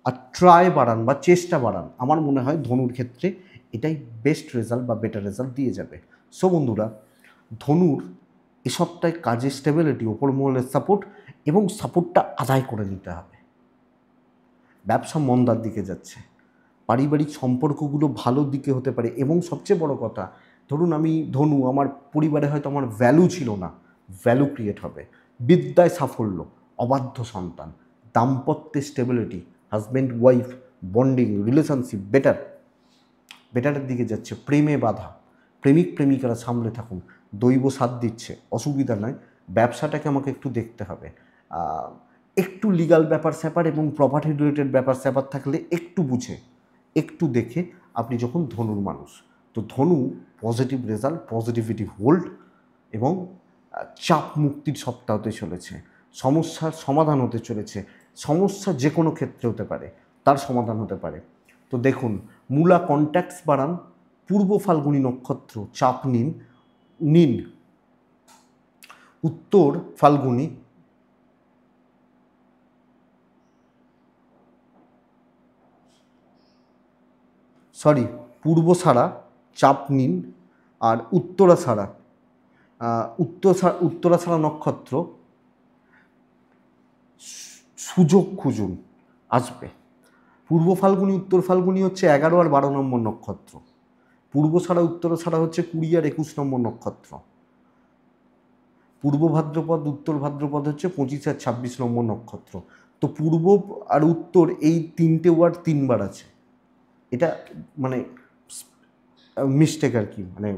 আর ট্রাই বাড়ান বা চেষ্টা বাড়ান। আমার মনে হয় ধনুর ক্ষেত্রে এটাই বেস্ট রেজাল্ট বা বেটার রেজাল্ট দিয়ে যাবে। সো বন্ধুরা, ধনুর এ সপ্তাহে কাজের স্টেবিলিটি, ওপর মহলের সাপোর্ট, এবং সাপোর্টটা আদায় করে নিতে হবে। ব্যবসা মন্দার দিকে যাচ্ছে, পারিবারিক সম্পর্কগুলো ভালোর দিকে হতে পারে। এবং সবচেয়ে বড় কথা, ধরুন আমি ধনু, আমার পরিবারে হয়তো আমার ভ্যালু ছিল না, ভ্যালু ক্রিয়েট হবে। বিদ্যায় সাফল্য, অবাধ্য সন্তান, দাম্পত্যে stability, husband wife bonding relationship বেটারের দিকে যাচ্ছে। প্রেমে বাধা, প্রেমিক প্রেমিকারা সামলে থাকুন, দৈব সাথ দিচ্ছে, অসুবিধা নয়। ব্যবসাটাকে আমাকে একটু দেখতে হবে, একটু লিগাল ব্যাপার স্যাপার এবং প্রপার্টি রিলেটেড ব্যাপার স্যাপার থাকলে একটু বুঝে, একটু দেখে আপনি যখন ধনুর মানুষ। তো ধনু পজিটিভ রেজাল্ট, পজিটিভিটি হোল্ড, এবং চাপ মুক্তির সপ্তাহ হতে চলেছে। সমস্যার সমাধান হতে চলেছে। সমস্যা যে কোনো ক্ষেত্রে হতে পারে, তার সমাধান হতে পারে। তো দেখুন, মূলা কন্ট্যাক্টস বাড়ান, পূর্ব ফাল্গুনী নক্ষত্র চাপ নিন, উত্তর ফাল্গুনী পূর্বসারা চাপ নিন, আর উত্তরাছাড়া নক্ষত্র সুযোগ খুঁজুন, আসবে। পূর্ব ফাল্গুনী উত্তর ফাল্গুনী হচ্ছে 11 আর 12 নম্বর নক্ষত্র। পূর্বসারা উত্তরাছাড়া হচ্ছে 20 আর 21 নম্বর নক্ষত্র। পূর্ব ভাদ্রপদ উত্তর ভাদ্রপদ হচ্ছে 25 আর 26 নম্বর নক্ষত্র। তো পূর্ব আর উত্তর এই তিনটে ওয়ার্ড 3 বার আছে। এটা মানে মিস্টেক আর কি, মানে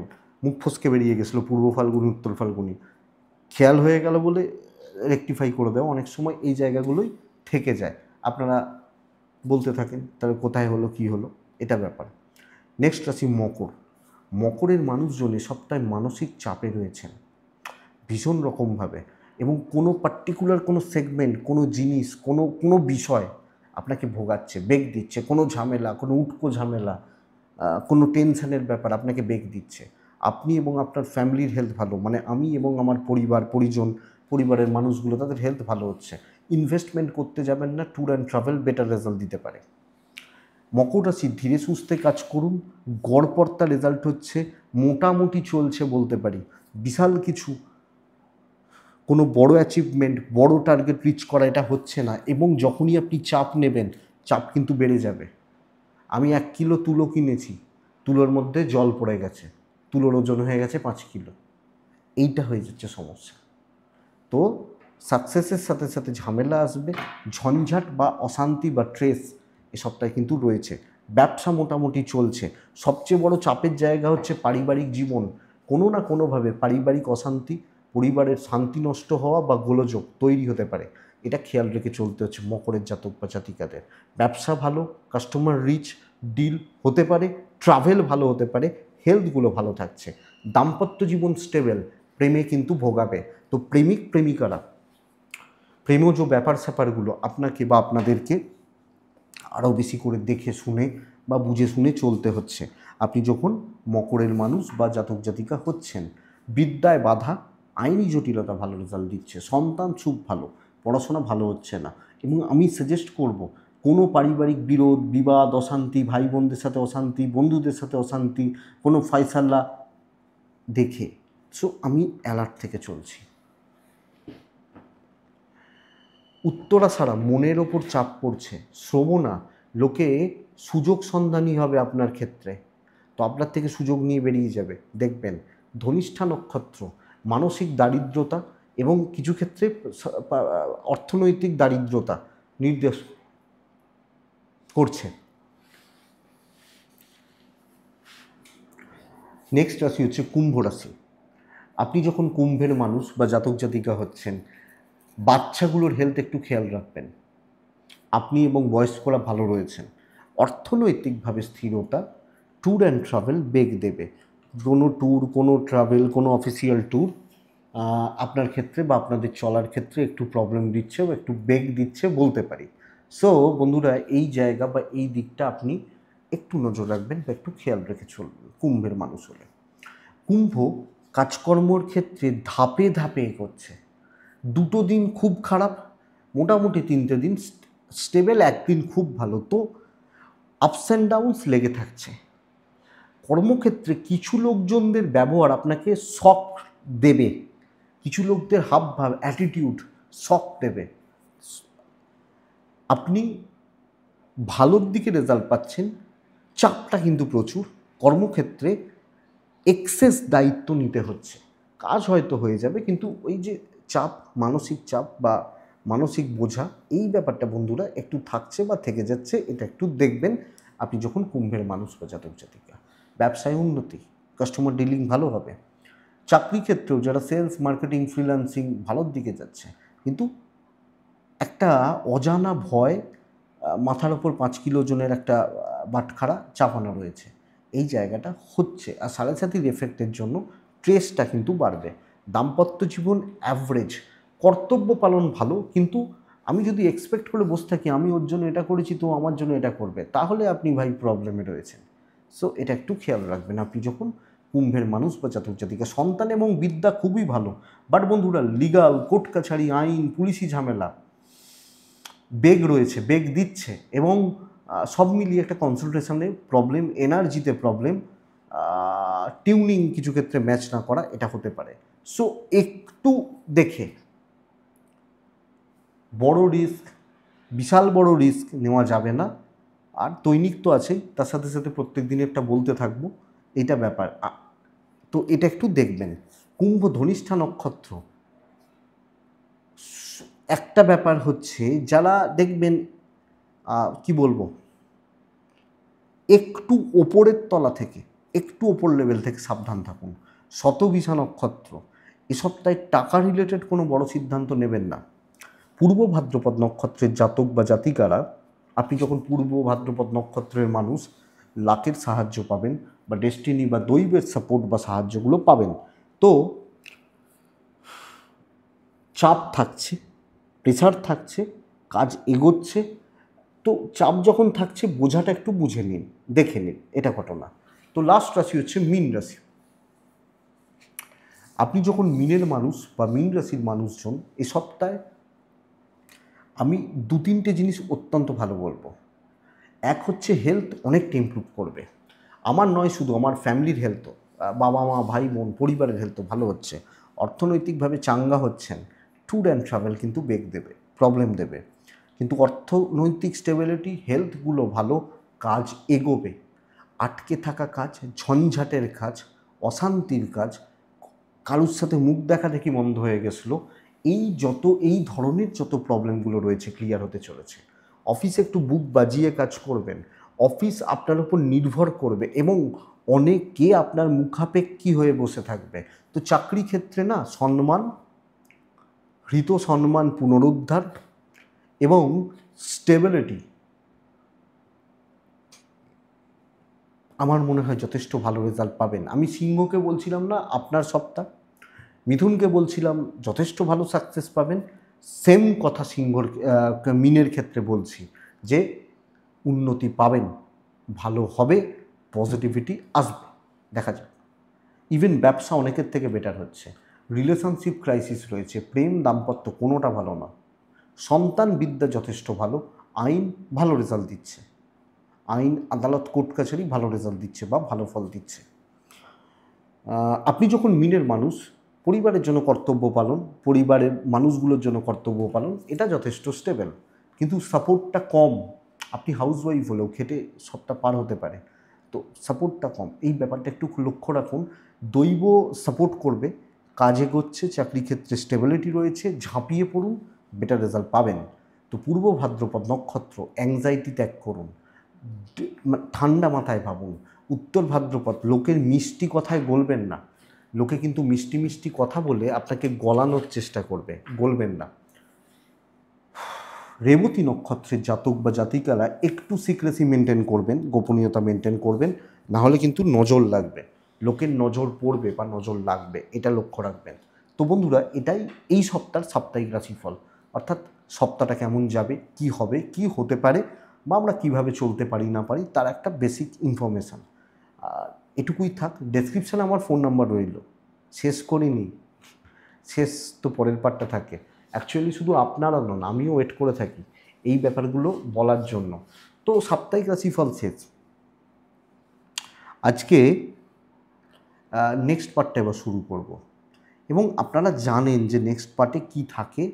মুখ ফসকে বেরিয়ে গেছিলো, পূর্ব ফাল্গুনি উত্তর ফাল্গুনি, খেয়াল হয়ে গেল বলে রেকটিফাই করে দেওয়া। অনেক সময় এই জায়গাগুলোই থেকে যায়, আপনারা বলতে থাকেন তাহলে কোথায় হলো কী হলো, এটা ব্যাপার। নেক্সট রাশি মকর। মকরের মানুষজন এ সপ্তাহে মানসিক চাপে রয়েছেন ভীষণ রকমভাবে, এবং কোনো পার্টিকুলার কোনো সেগমেন্ট, কোনো জিনিস, কোনো বিষয় আপনাকে ভোগাচ্ছে, বেগ দিচ্ছে, কোনো ঝামেলা, কোনো উটকো ঝামেলা, কোনো টেনশনের ব্যাপার আপনাকে বেগ দিচ্ছে। আপনি এবং আপনার ফ্যামিলির হেলথ ভালো, মানে আমি এবং আমার পরিজন, পরিবারের মানুষগুলো, তাদের হেলথ ভালো হচ্ছে। ইনভেস্টমেন্ট করতে যাবেন না, tour and travel better result দিতে পারে। মকর রাশি, ধীরে সুস্থে কাজ করুন, গড়পড়তা রেজাল্ট হচ্ছে, মোটামুটি চলছে বলতে পারি। বিশাল কিছু কোনো বড় অ্যাচিভমেন্ট, বড় টার্গেট রিচ করা এটা হচ্ছে না। এবং যখনই আপনি চাপ নেবেন, চাপ কিন্তু বেড়ে যাবে। আমি 1 কিলো তুলো কিনেছি, তুলোর মধ্যে জল পড়ে গেছে, তুলোর ওজন হয়ে গেছে 5 কিলো, এইটা হয়ে যাচ্ছে সমস্যা। তো সাকসেসের সাথে সাথে ঝামেলা আসবে, ঝঞ্ঝাট বা অশান্তি বা ট্রেস এ সপ্তাহে কিন্তু রয়েছে। ব্যবসা মোটামুটি চলছে। সবচেয়ে বড় চাপের জায়গা হচ্ছে পারিবারিক জীবন, কোনো না কোনোভাবে পারিবারিক অশান্তি, পরিবারের শান্তি নষ্ট হওয়া বা গোলযোগ তৈরি হতে পারে। এটা খেয়াল রেখে চলতে হচ্ছে মকরের জাতক বা জাতিকাদের। ব্যবসা ভালো, কাস্টমার রিচ, ডিল হতে পারে, ট্রাভেল ভালো হতে পারে, হেলথগুলো ভালো থাকছে। দাম্পত্য জীবন স্টেবল, প্রেমে কিন্তু ভোগাবে। তো প্রেমিক প্রেমিকারা, প্রেমজ ব্যাপার স্যাপারগুলো আপনাকে বা আপনাদেরকে আরও বেশি করে দেখে শুনে বা বুঝে শুনে চলতে হচ্ছে আপনি যখন মকরের মানুষ বা জাতক জাতিকা হচ্ছেন। বিদ্যায় বাধা, আইনি জটিলতা ভালো রেজাল্ট দিচ্ছে, সন্তান খুব ভালো, পড়াশোনা ভালো হচ্ছে না। এবং আমি সাজেস্ট করব, কোনো পারিবারিক বিরোধ, বিবাদ, অশান্তি, ভাই বোনদের সাথে অশান্তি, বন্ধুদের সাথে অশান্তি, কোনো ফয়সালা দেখে, সো আমি অ্যালার্ট থেকে চলছি। উত্তরাছাড়া, মনের ওপর চাপ পড়ছে। শ্রবণা, লোকে সুযোগ সন্ধানী হবে আপনার ক্ষেত্রে, তো আপনার থেকে সুযোগ নিয়ে বেরিয়ে যাবে, দেখবেন। ধনিষ্ঠা নক্ষত্র মানসিক দারিদ্রতা এবং কিছু ক্ষেত্রে অর্থনৈতিক দারিদ্রতা নির্দেশ করছে। নেক্সট রাশি হচ্ছে কুম্ভ রাশি। আপনি যখন কুম্ভের মানুষ বা জাতক জাতিকা হচ্ছেন, বাচ্চাগুলোর হেলথ একটু খেয়াল রাখবেন। আপনি এবং বয়স্করা ভালো রয়েছেন। অর্থনৈতিকভাবে স্থিরতা, ট্যুর অ্যান্ড ট্রাভেল বেগ দেবে। কোনো ট্যুর, কোনো ট্রাভেল, কোনো অফিসিয়াল ট্যুর আপনার ক্ষেত্রে বা আপনাদের চলার ক্ষেত্রে একটু প্রবলেম দিচ্ছে বা একটু বেগ দিচ্ছে বলতে পারি। সো বন্ধুরা, এই জায়গা বা এই দিকটা আপনি একটু নজর রাখবেন বা একটু খেয়াল রেখে চলবেন কুম্ভের মানুষ হলে। কুম্ভ কাজকর্মর ক্ষেত্রে ধাপে ধাপে এগোচ্ছে। 2 দিন খুব খারাপ, মোটামুটি 3টে দিন স্টেবল, একদিন খুব ভালো। তো আপস অ্যান্ড ডাউনস লেগে থাকছে। কর্মক্ষেত্রে কিছু লোকজনদের ব্যবহার আপনাকে শক দেবে, কিছু লোকদের হাবভাব, অ্যাটিটিউড শক দেবে। আপনি ভালোর দিকে রেজাল্ট পাচ্ছেন, চাপটা কিন্তু প্রচুর। কর্মক্ষেত্রে এক্সেস দায়িত্ব নিতে হচ্ছে। কাজ হয়তো হয়ে যাবে, কিন্তু ওই যে চাপ, মানসিক চাপ বা মানসিক বোঝা, এই ব্যাপারটা বন্ধুরা একটু থাকছে বা থেকে যাচ্ছে। এটা একটু দেখবেন আপনি যখন কুম্ভের মানুষ বা জাতক জাতিকা। ব্যবসায় উন্নতি, কাস্টমার ডিলিং ভালো হবে। চাকরি ক্ষেত্রেও যারা সেলস, মার্কেটিং, ফ্রিল্যান্সিং ভালোর দিকে যাচ্ছে, কিন্তু একটা অজানা ভয়, মাথার ওপর 5 কিলো ওজনের একটা বাটখারা চাপানো রয়েছে। এই জায়গাটা হচ্ছে। আর সাড়ে-সাতির এফেক্টের জন্য স্ট্রেসটা কিন্তু বাড়বে। দাম্পত্য জীবন অ্যাভারেজ। কর্তব্য পালন ভালো, কিন্তু আমি যদি এক্সপেক্ট করে বসে থাকি আমি ওর জন্য এটা করেছি তো আমার জন্য এটা করবে, তাহলে আপনি ভাই প্রবলেমে রয়েছেন। সো এটা একটু খেয়াল রাখবেন আপনি যখন কুম্ভের মানুষ বা জাতক জাতিকা। সন্তান এবং বিদ্যা খুবই ভালো, বাট বন্ধুরা লিগাল, কোর্ট কাছারি, আইন, পুলিশি ঝামেলা বেগ রয়েছে, বেগ দিচ্ছে। এবং সব মিলিয়ে একটা কনসেন্ট্রেশনে প্রবলেম, এনার্জিতে প্রবলেম, টিউনিং কিছু ক্ষেত্রে ম্যাচ না করা, এটা হতে পারে। সো একটু দেখে, বড় রিস্ক, বিশাল বড় রিস্ক নেওয়া যাবে না। আর দৈনিক তো আছেই, তার সাথে সাথে প্রত্যেক দিনে একটা বলতে থাকবো, এটা ব্যাপার। তো এটা একটু দেখবেন। কুম্ভ ধনিষ্ঠা নক্ষত্র। একটা ব্যাপার হচ্ছে, যারা দেখবেন কি বলবো, একটু ওপরের তলা থেকে, একটু ওপর লেভেল থেকে সাবধান থাকুন। শতবিশা নক্ষত্র। এ সপ্তাহে টাকা রিলেটেড কোনো বড় সিদ্ধান্ত নেবেন না। পূর্ব ভাদ্রপদ নক্ষত্রের জাতক বা জাতিকারা, আপনি যখন পূর্ব ভাদ্রপদ নক্ষত্রের মানুষ, লাকের সাহায্য পাবেন বা ডেস্টিনি বা দৈবের সাপোর্ট বা সাহায্যগুলো পাবেন। তো চাপ থাকছে, প্রেশার থাকছে, কাজ এগোচ্ছে। তো চাপ যখন থাকছে, বোঝাটা একটু বুঝে নিন, দেখে নিন, এটা ঘটনা। তো লাস্ট রাশি হচ্ছে মীন রাশি। আপনি যখন মীনের মানুষ বা মীন রাশির মানুষজন, এ সপ্তাহে আমি 2-3টে জিনিস অত্যন্ত ভালো বলবো। এক হচ্ছে হেলথ অনেকটা ইমপ্রুভ করবে। আমার নয় শুধু, আমার ফ্যামিলির হেলথও, বাবা মা, ভাই বোন, পরিবারের হেলথও ভালো হচ্ছে। অর্থনৈতিকভাবে চাঙ্গা হচ্ছেন। ট্যুর অ্যান্ড ট্রাভেল কিন্তু বেগ দেবে, প্রবলেম দেবে, কিন্তু অর্থনৈতিক স্টেবিলিটি, হেলথগুলো ভালো, কাজ এগোবে। আটকে থাকা কাজ, ঝঞ্ঝাটের কাজ, অশান্তির কাজ, কারোর সাথে মুখ দেখা দেখি বন্ধ হয়ে গেছিলো, এই ধরনের যত প্রবলেমগুলো রয়েছে ক্লিয়ার হতে চলেছে। অফিসে একটু বুক বাজিয়ে কাজ করবেন। অফিস আপনার উপর নির্ভর করবে এবং অনেকে আপনার মুখাপেক্ষী হয়ে বসে থাকবে। তো চাকরি ক্ষেত্রে না, সম্মান, হৃত সম্মান পুনরুদ্ধার এবং স্টেবিলিটি আমার মনে হয় যথেষ্ট ভালো রেজাল্ট পাবেন। আমি সিংহকে বলছিলাম না আপনার সপ্তাহ, মিথুনকে বলছিলাম যথেষ্ট ভালো সাকসেস পাবেন। সেম কথা মীনের ক্ষেত্রে বলছি যে উন্নতি পাবেন, ভালো হবে, পজিটিভিটি আসবে, দেখা যাক। ইভেন ব্যবসা অনেকের থেকে বেটার হচ্ছে। রিলেশনশিপ ক্রাইসিস রয়েছে, প্রেম দাম্পত্য কোনোটা ভালো না। সন্তান বিদ্যা যথেষ্ট ভালো। আইন ভালো রেজাল্ট দিচ্ছে, আইন, আদালত, কোর্ট কাছারি ভালো রেজাল্ট দিচ্ছে বা ভালো ফল দিচ্ছে। আপনি যখন মীনের মানুষ, পরিবারের জন্য কর্তব্য পালন, পরিবারের মানুষগুলোর জন্য কর্তব্য পালন, এটা যথেষ্ট স্টেবল, কিন্তু সাপোর্টটা কম। আপনি হাউসওয়াইফ হলেও খেটে সবটা পার হতে পারে, তো সাপোর্টটা কম। এই ব্যাপারটা একটু লক্ষ্য রাখুন। দৈব সাপোর্ট করবে, কাজ এগোচ্ছে, চাকরি ক্ষেত্রে স্টেবিলিটি রয়েছে, ঝাঁপিয়ে পড়ুন, বেটার রেজাল্ট পাবেন। তো পূর্ব ভাদ্রপদ নক্ষত্র, অ্যাংজাইটি ত্যাগ করুন, ঠান্ডা মাথায় ভাবুন। উত্তর ভাদ্রপদ, লোকের মিষ্টি কথায় গলবেন না। লোকে কিন্তু মিষ্টি মিষ্টি কথা বলে আপনাকে গলানোর চেষ্টা করবে, গলবেন না। রেবতী নক্ষত্রের জাতক বা জাতিকারা একটু সিক্রেসি মেনটেন করবেন, গোপনীয়তা মেনটেন করবেন, নাহলে কিন্তু নজর লাগবে, লোকের নজর পড়বে বা নজর লাগবে, এটা লক্ষ্য রাখবেন। তো বন্ধুরা, এটাই এই সপ্তাহের সাপ্তাহিক রাশিফল, অর্থাৎ সপ্তাহটা কেমন যাবে, কি হবে, কি হতে পারে, বা আমরা কীভাবে চলতে পারি না পারি তার একটা বেসিক ইনফরমেশান। আর এটুকুই থাক। ডেসক্রিপশানে আমার ফোন নাম্বার রইল, শেষ করিনি, শেষ তো পরের পার্টটা থাকে। অ্যাকচুয়ালি শুধু আপনারা নন, আমিও ওয়েট করে থাকি এই ব্যাপারগুলো বলার জন্য। তো সাপ্তাহিক রাশিফল শেষ। আজকে নেক্সট পার্টটা এবার শুরু করব, এবং আপনারা জানেন যে নেক্সট পার্টে কি থাকে,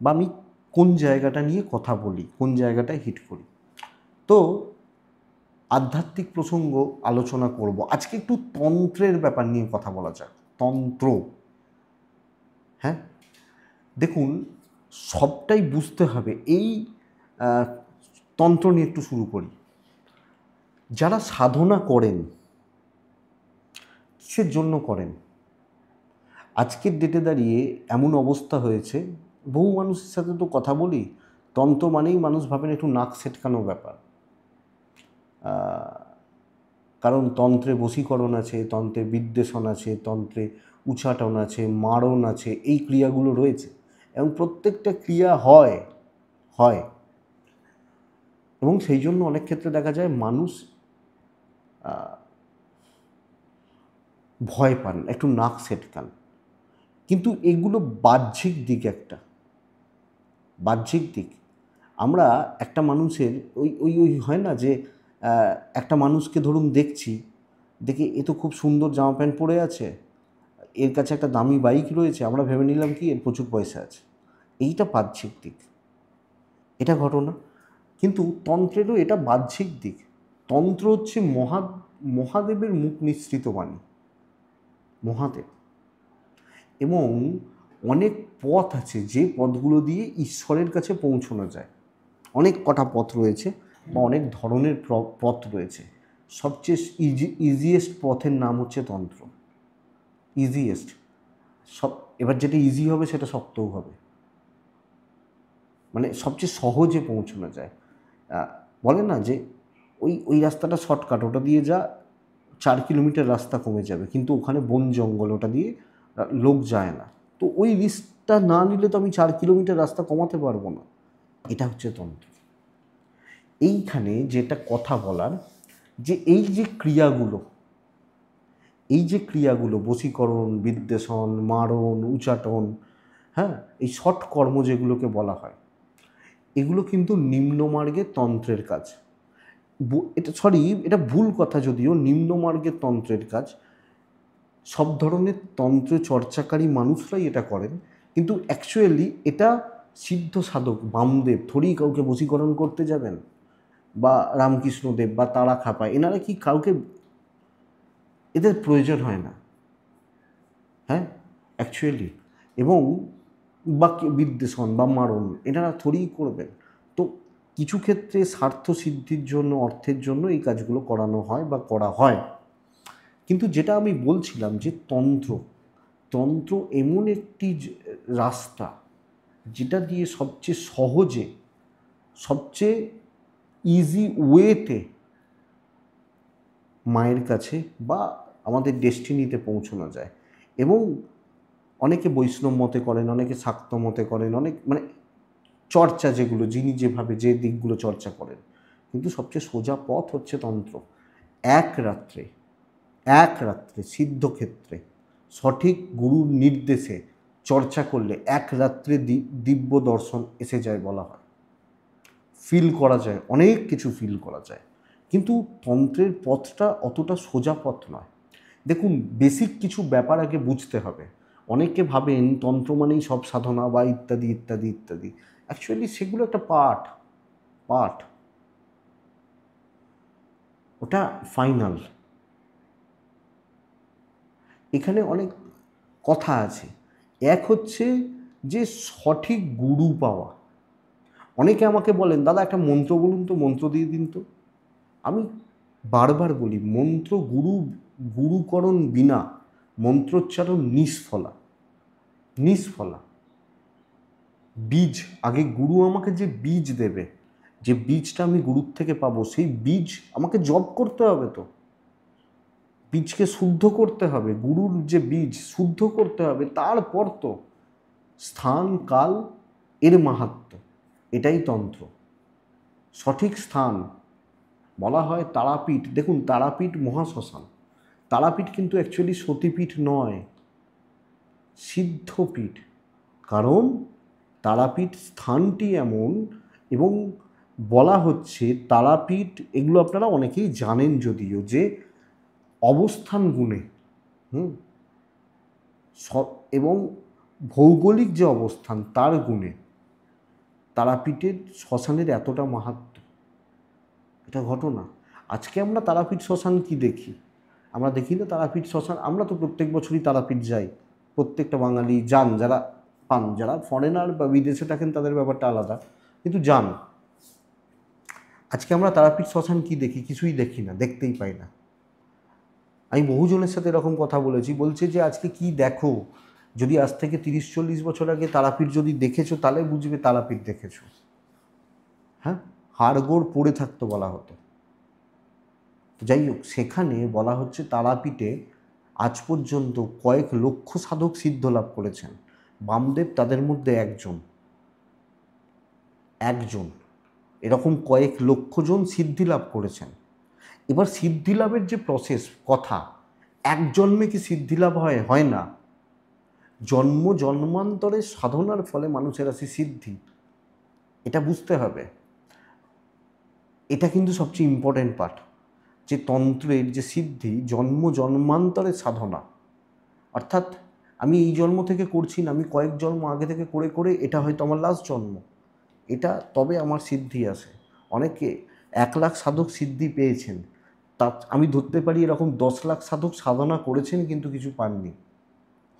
বা আমি কোন জায়গাটা নিয়ে কথা বলি, কোন জায়গাটায় হিট করি। তো আধ্যাত্মিক প্রসঙ্গ আলোচনা করব আজকে। একটু তন্ত্রের ব্যাপার নিয়ে কথা বলা যাক। তন্ত্র, হ্যাঁ, দেখুন, সবটাই বুঝতে হবে। এই তন্ত্র নিয়ে একটু শুরু করি। যারা সাধনা করেন, কিসের জন্য করেন? আজকের ডেটে দাঁড়িয়ে এমন অবস্থা হয়েছে, বহু মানুষের সাথে তো কথা বলি, তন্ত্র মানেই মানুষ ভাবেন একটু নাক সেটকানো ব্যাপার। কারণ তন্ত্রে বশীকরণ আছে, তন্ত্রে বিদ্বেষণ আছে, তন্ত্রে উচ্চাটন আছে, মারণ আছে, এই ক্রিয়াগুলো রয়েছে, এবং প্রত্যেকটা ক্রিয়া হয় হয় এবং সেই জন্য অনেক ক্ষেত্রে দেখা যায় মানুষ ভয় পান, একটু নাক সেটকান। কিন্তু এগুলো বাহ্যিক দিক, একটা বাহ্যিক দিক। আমরা একটা মানুষের ওই ওই ওই হয় না যে একটা মানুষকে ধরুন দেখছি, দেখে এ তো খুব সুন্দর জামা প্যান্ট পরে আছে, এর কাছে একটা দামি বাইক রয়েছে, আমরা ভেবে নিলাম কি এর প্রচুর পয়সা আছে। এইটা বাহ্যিক দিক, এটা ঘটনা। কিন্তু তন্ত্রেরও এটা বাহ্যিক দিক। তন্ত্র হচ্ছে মহাদেবের মুখ নিঃসৃত বাণী, মহাদেব। এবং অনেক পথ আছে, যে পথগুলো দিয়ে ঈশ্বরের কাছে পৌঁছানো যায়। অনেক কটা পথ রয়েছে, বা অনেক ধরনের পথ রয়েছে। সবচেয়ে ইজিয়েস্ট পথের নাম হচ্ছে তন্ত্র। ইজিয়েস্ট, এবার যেটা ইজি হবে সেটা শক্তও হবে, মানে সবচেয়ে সহজে পৌঁছানো যায়। বলে না যে ওই ওই রাস্তাটা শর্টকাট, ওটা দিয়ে যা 4 কিলোমিটার রাস্তা কমে যাবে, কিন্তু ওখানে বন জঙ্গল, ওটা দিয়ে লোক যায় না। তো ওই রিস্কটা না নিলে তো আমি 4 কিলোমিটার রাস্তা কমাতে পারবো না। এটা হচ্ছে তন্ত্র। এইখানে যেটা কথা বলার, যে এই যে ক্রিয়াগুলো, বশীকরণ, বিদ্বেষণ, মারণ, উচাটন, হ্যাঁ, এই শর্ট কর্ম যেগুলোকে বলা হয়, এগুলো কিন্তু নিম্নমার্গের তন্ত্রের কাজ। এটা ভুল কথা, যদিও নিম্নমার্গের তন্ত্রের কাজ। সব ধরনের তন্ত্র চর্চাকারী মানুষরাই এটা করেন, কিন্তু অ্যাকচুয়ালি এটা সিদ্ধ সাধক বামদেব থোড়ি কাউকে বশীকরণ করতে যাবেন, বা রামকৃষ্ণদেব বা তারা খাপা, এনারা কি কাউকে, এদের প্রয়োজন হয় না, হ্যাঁ, অ্যাকচুয়ালি। এবং বা বিদ্বেষণ বা মারণ এনারা থোড়িই করবেন। তো কিছু ক্ষেত্রে স্বার্থ সিদ্ধির জন্য, অর্থের জন্য এই কাজগুলো করানো হয় বা করা হয়। কিন্তু যেটা আমি বলছিলাম, যে তন্ত্র এমন একটি রাস্তা, যেটা দিয়ে সবচেয়ে সহজে, সবচেয়ে ইজি ওয়েতে মায়ের কাছে বা আমাদের ডেস্টিনিতে পৌঁছানো যায়। এবং অনেকে বৈষ্ণব মতে করেন, অনেকে শাক্ত মতে করেন, অনেক মানে চর্চা যেগুলো, যিনি যেভাবে যে দিকগুলো চর্চা করেন, কিন্তু সবচেয়ে সোজা পথ হচ্ছে তন্ত্র। এক রাত্রে সিদ্ধক্ষেত্রে সঠিক গুরুর নির্দেশে চর্চা করলে এক রাত্রে দিব্য দর্শন এসে যায় বলা হয়। ফিল করা যায়, অনেক কিছু ফিল করা যায়। কিন্তু তন্ত্রের পথটা অতটা সোজা পথ নয়। দেখুন, বেসিক কিছু ব্যাপার আগে বুঝতে হবে। অনেকে ভাবেন তন্ত্র মানেই সব সাধনা বা ইত্যাদি ইত্যাদি ইত্যাদি। অ্যাকচুয়ালি সেগুলো একটা পার্ট, ওটা ফাইনাল। এখানে অনেক কথা আছে। এক হচ্ছে যে সঠিক গুরু পাওয়া। অনেকে আমাকে বলেন, দাদা একটা মন্ত্র বলুন তো, মন্ত্র দিয়ে দিন তো। আমি বারবার বলি, মন্ত্র গুরুকরণ বিনা মন্ত্রোচ্চারণ নিষ্ফলা। নিষ্ফলা। বীজ, আগে গুরু আমাকে যে বীজ দেবে, যে বীজটা আমি গুরুর থেকে পাবো, সেই বীজ আমাকে জপ করতে হবে। তো বীজকে শুদ্ধ করতে হবে, গুরুর যে বীজ শুদ্ধ করতে হবে, তারপর তো স্থান কাল এর মাহাত্ম্য, এটাই তন্ত্র। সঠিক স্থান বলা হয় তারাপীঠ। দেখুন, তারাপীঠ মহাশ্মশান। তারাপীঠ কিন্তু অ্যাকচুয়ালি সতীপীঠ নয়, সিদ্ধপীঠ। কারণ তারাপীঠ স্থানটি এমন, এবং বলা হচ্ছে তারাপীঠ, এগুলো আপনারা অনেকেই জানেন যদিও, যে অবস্থান গুণে এবং ভৌগোলিক যে অবস্থান তার গুণে তারাপীঠের শ্মশানের এতটা মাহাত্ম্য। এটা ঘটনা। আজকে আমরা তারাপীঠ শ্মশান কি দেখি? আমরা দেখি না তারাপীঠ শ্মশান। আমরা তো প্রত্যেক বছরই তারাপীঠ যাই, প্রত্যেকটা বাঙালি যান, যারা পান, যারা ফরেনার বা বিদেশে থাকেন তাদের ব্যাপারটা আলাদা, কিন্তু যান। আজকে আমরা তারাপীঠ শ্মশান কি দেখি? কিছুই দেখি না, দেখতেই পাই না। আমি বহুজনের সাথে এরকম কথা বলেছি, বলছে যে আজকে কি দেখো, যদি আজ থেকে 30-40 বছর আগে তারাপীঠ যদি দেখেছো তাহলে বুঝবে তারাপীঠ দেখেছো। হ্যাঁ, হাড়গোড় পড়ে থাকতো বলা হতো। যাই হোক, সেখানে বলা হচ্ছে তারাপীঠে আজ পর্যন্ত কয়েক লক্ষ সাধক সিদ্ধ লাভ করেছেন। বামদেব তাদের মধ্যে একজন। এরকম কয়েক লক্ষ জন সিদ্ধি লাভ করেছেন। এবার সিদ্ধি লাভের যে প্রসেস, কথা, এক জন্মে কি সিদ্ধি লাভ হয় না। জন্ম জন্মান্তরের সাধনার ফলে মানুষের আসে সিদ্ধি, এটা বুঝতে হবে। এটা কিন্তু সবচেয়ে ইম্পর্টেন্ট পার্ট, যে তন্ত্রের যে সিদ্ধি জন্ম জন্মান্তরের সাধনা। অর্থাৎ আমি এই জন্ম থেকে করছি না, আমি কয়েক জন্ম আগে থেকে করে করে এটা হয়তো আমার লাস্ট জন্ম, এটা তবে আমার সিদ্ধি আসে। অনেকে 1 লাখ সাধক সিদ্ধি পেয়েছেন, তা আমি ধরতে পারি এরকম 10 লাখ সাধক সাধনা করেছেন কিন্তু কিছু পাননি,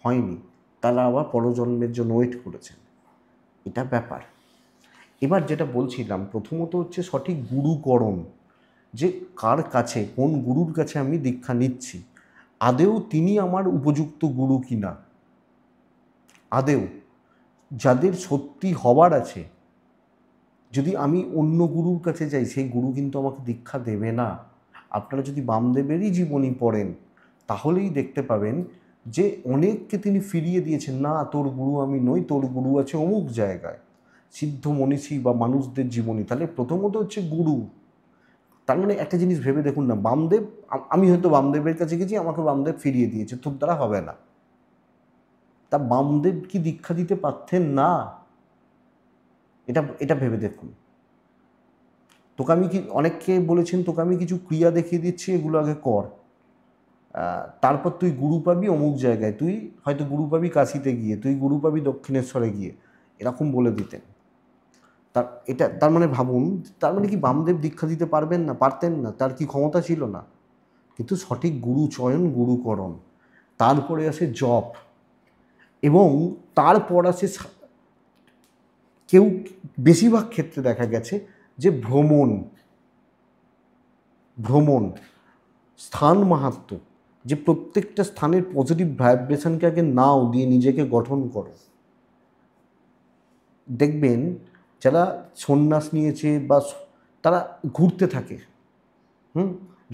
হয়নি, তারা আবার পরজন্মের জন্য ওয়েট করেছেন। এটা ব্যাপার। এবার যেটা বলছিলাম, প্রথমত হচ্ছে সঠিক গুরুকরণ, যে কার কাছে, কোন গুরুর কাছে আমি দীক্ষা নিচ্ছি, আদেও তিনি আমার উপযুক্ত গুরু কিনা। আদেও যাদের সত্যি হবার আছে, যদি আমি অন্য গুরুর কাছে যাই, সেই গুরু কিন্তু আমাকে দীক্ষা দেবে না। আপনারা যদি বামদেবেরই জীবনী পড়েন তাহলেই দেখতে পাবেন যে অনেককে তিনি ফিরিয়ে দিয়েছেন, না তোর গুরু আমি নই, তোর গুরু আছে অমুক জায়গায়। সিদ্ধ মনীষী বা মানুষদের জীবনী। তাহলে প্রথমত হচ্ছে গুরু। তার মানে একটা জিনিস ভেবে দেখুন না, বামদেব, আমি হয়তো বামদেবের কাছে গেছি, আমাকে বামদেব ফিরিয়ে দিয়েছে, তোর দ্বারা হবে না। তা বামদেব কি দীক্ষা দিতে পারতেন না? এটা এটা ভেবে দেখুন। তোকে আমি কি, অনেককে বলেছেন তোকে আমি কিছু ক্রিয়া দেখিয়ে দিচ্ছি, এগুলো আগে কর, তারপর তুই গুরু পাবি অমুক জায়গায়, তুই হয়তো গুরু পাবি কাশিতে গিয়ে, তুই গুরু পাবি দক্ষিণেশ্বরে গিয়ে, এরকম বলে দিতেন। তার মানে ভাবুন, তার মানে কি বামদেব দীক্ষা দিতে পারতেন না? তার কি ক্ষমতা ছিল না? কিন্তু সঠিক গুরু চয়ন, গুরুকরণ, তারপরে আসে জপ, এবং তারপর আসে কেউ, বেশিরভাগ ক্ষেত্রে দেখা গেছে যে ভ্রমণ, স্থান মাহাত্ম্য, যে প্রত্যেকটা স্থানের পজিটিভ ভাইব্রেশনকে আগে নাও, দিয়ে নিজেকে গঠন করো। দেখবেন যারা সন্ন্যাস নিয়েছে বা তারা ঘুরতে থাকে,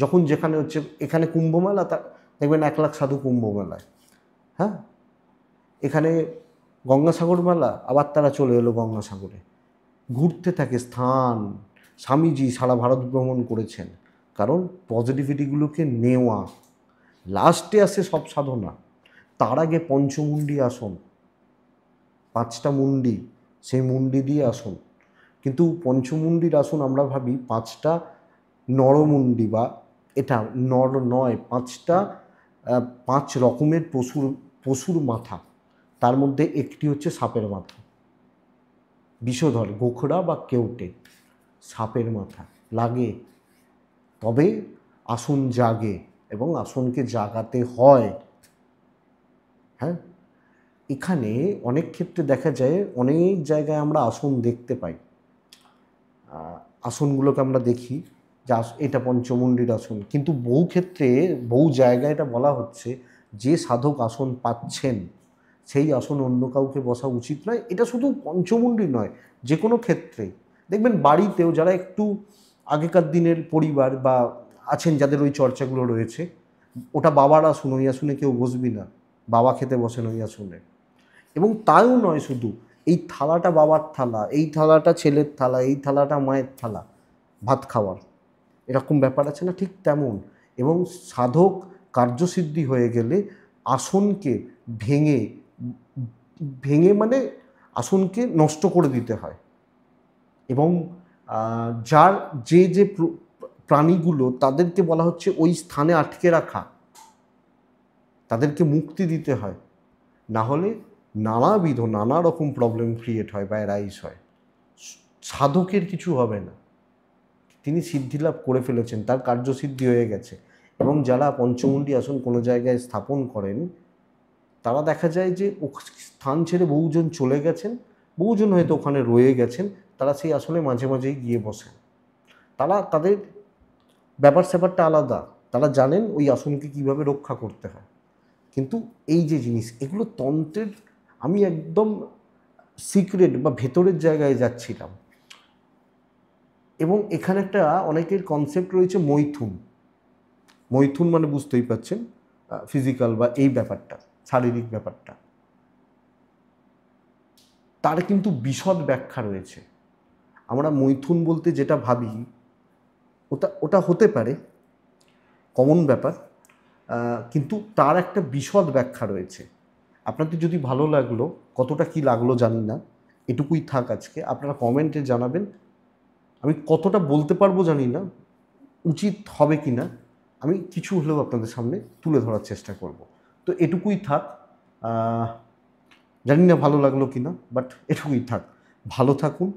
যখন যেখানে হচ্ছে, এখানে কুম্ভমেলা, তা দেখবেন 1 লাখ সাধু কুম্ভমেলায়, হ্যাঁ, এখানে গঙ্গাসাগর মেলা, আবার তারা চলে এলো গঙ্গাসাগরে, ঘুরতে থাকে স্থান। স্বামীজি সারা ভারত ভ্রমণ করেছেন, কারণ পজিটিভিটিগুলোকে নেওয়া। লাস্টে আসে সব সাধনা, তার আগে পঞ্চমুণ্ডী আসন, 5টা মুন্ডি, সেই মুন্ডি দিয়ে আসন। কিন্তু পঞ্চমুণ্ডির আসন আমরা ভাবি 5টা নরমুন্ডি, বা এটা নর নয়, 5 রকমের পশুর মাথা, তার মধ্যে একটি হচ্ছে সাপের মাথা, বিষধর, গোখরা বা কেউটে, সাপের মাথা লাগে, তবে আসন জাগে, এবং আসনকে জাগাতে হয়। হ্যাঁ, এখানে অনেক ক্ষেত্রে দেখা যায়, অনেক জায়গায় আমরা আসন দেখতে পাই। আসনগুলোকে আমরা দেখি যে এটা পঞ্চমুণ্ডির আসন, কিন্তু বহু ক্ষেত্রে বহু জায়গায় এটা বলা হচ্ছে যে সাধক আসন পাচ্ছেন সেই আসন অন্য কাউকে বসা উচিত নয়। এটা শুধু পঞ্চমুণ্ডি নয়, যে কোনো ক্ষেত্রেই দেখবেন বাড়িতেও যারা একটু আগেকার দিনের পরিবার বা আছেন যাদের ওই চর্চাগুলো রয়েছে, ওটা বাবার আসন, ওই আসনে কেউ বসবি না, বাবা খেতে বসেন ওই আসনে। এবং তাও নয় শুধু, এই থালাটা বাবার থালা, এই থালাটা ছেলের থালা, এই থালাটা মায়ের থালা ভাত খাওয়ার, এরকম ব্যাপার আছে না, ঠিক তেমন। এবং সাধক কার্যসিদ্ধি হয়ে গেলে আসনকে ভেঙে ভেঙে মানে আসনকে নষ্ট করে দিতে হয়। এবং যার যে প্রাণীগুলো, তাদেরকে বলা হচ্ছে ওই স্থানে আটকে রাখা, তাদেরকে মুক্তি দিতে হয়, না হলে নানা রকম প্রবলেম ক্রিয়েট হয় বা রাইজ হয়। সাধকের কিছু হবে না, তিনি সিদ্ধিলাভ করে ফেলেছেন, তার কার্যসিদ্ধি হয়ে গেছে। এবং যারা পঞ্চমুণ্ডি আসন কোনো জায়গায় স্থাপন করেন, তারা দেখা যায় যে স্থান ছেড়ে বহুজন চলে গেছেন, বহুজন হয়তো ওখানে রয়ে গেছেন, তারা সেই আসনে মাঝে মাঝেই গিয়ে বসেন। তাদের ব্যাপার স্যাপারটা আলাদা, তারা জানেন ওই আসনকে কীভাবে রক্ষা করতে হয়। কিন্তু এই যে জিনিস, এগুলো তন্ত্রের, আমি একদম সিক্রেট বা ভেতরের জায়গায় যাচ্ছিলাম। এবং এখানে একটা অনেকের কনসেপ্ট রয়েছে মৈথুন। মৈথুন মানে বুঝতেই পারছেন, ফিজিক্যাল বা এই ব্যাপারটা, শারীরিক ব্যাপারটা, তার কিন্তু বিশদ ব্যাখ্যা রয়েছে। আমরা মৈথুন বলতে যেটা ভাবি, ওটা হতে পারে কমন ব্যাপার, কিন্তু তার একটা বিশদ ব্যাখ্যা রয়েছে। আপনাদের যদি ভালো লাগলো, কতটা কি লাগলো জানি না, এটুকুই থাক আজকে। আপনারা কমেন্টে জানাবেন। আমি কতটা বলতে পারবো জানি না, উচিত হবে কি না, আমি কিছু হলেও আপনাদের সামনে তুলে ধরার চেষ্টা করব। তো এটুকুই থাক, জানি না ভালো লাগলো কি না, বাট এটুকুই থাক। ভালো থাকুন,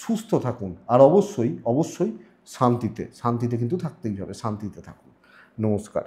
সুস্থ থাকুন, আর অবশ্যই অবশ্যই শান্তিতে কিন্তু থাকতেই হবে। শান্তিতে থাকুন। নমস্কার।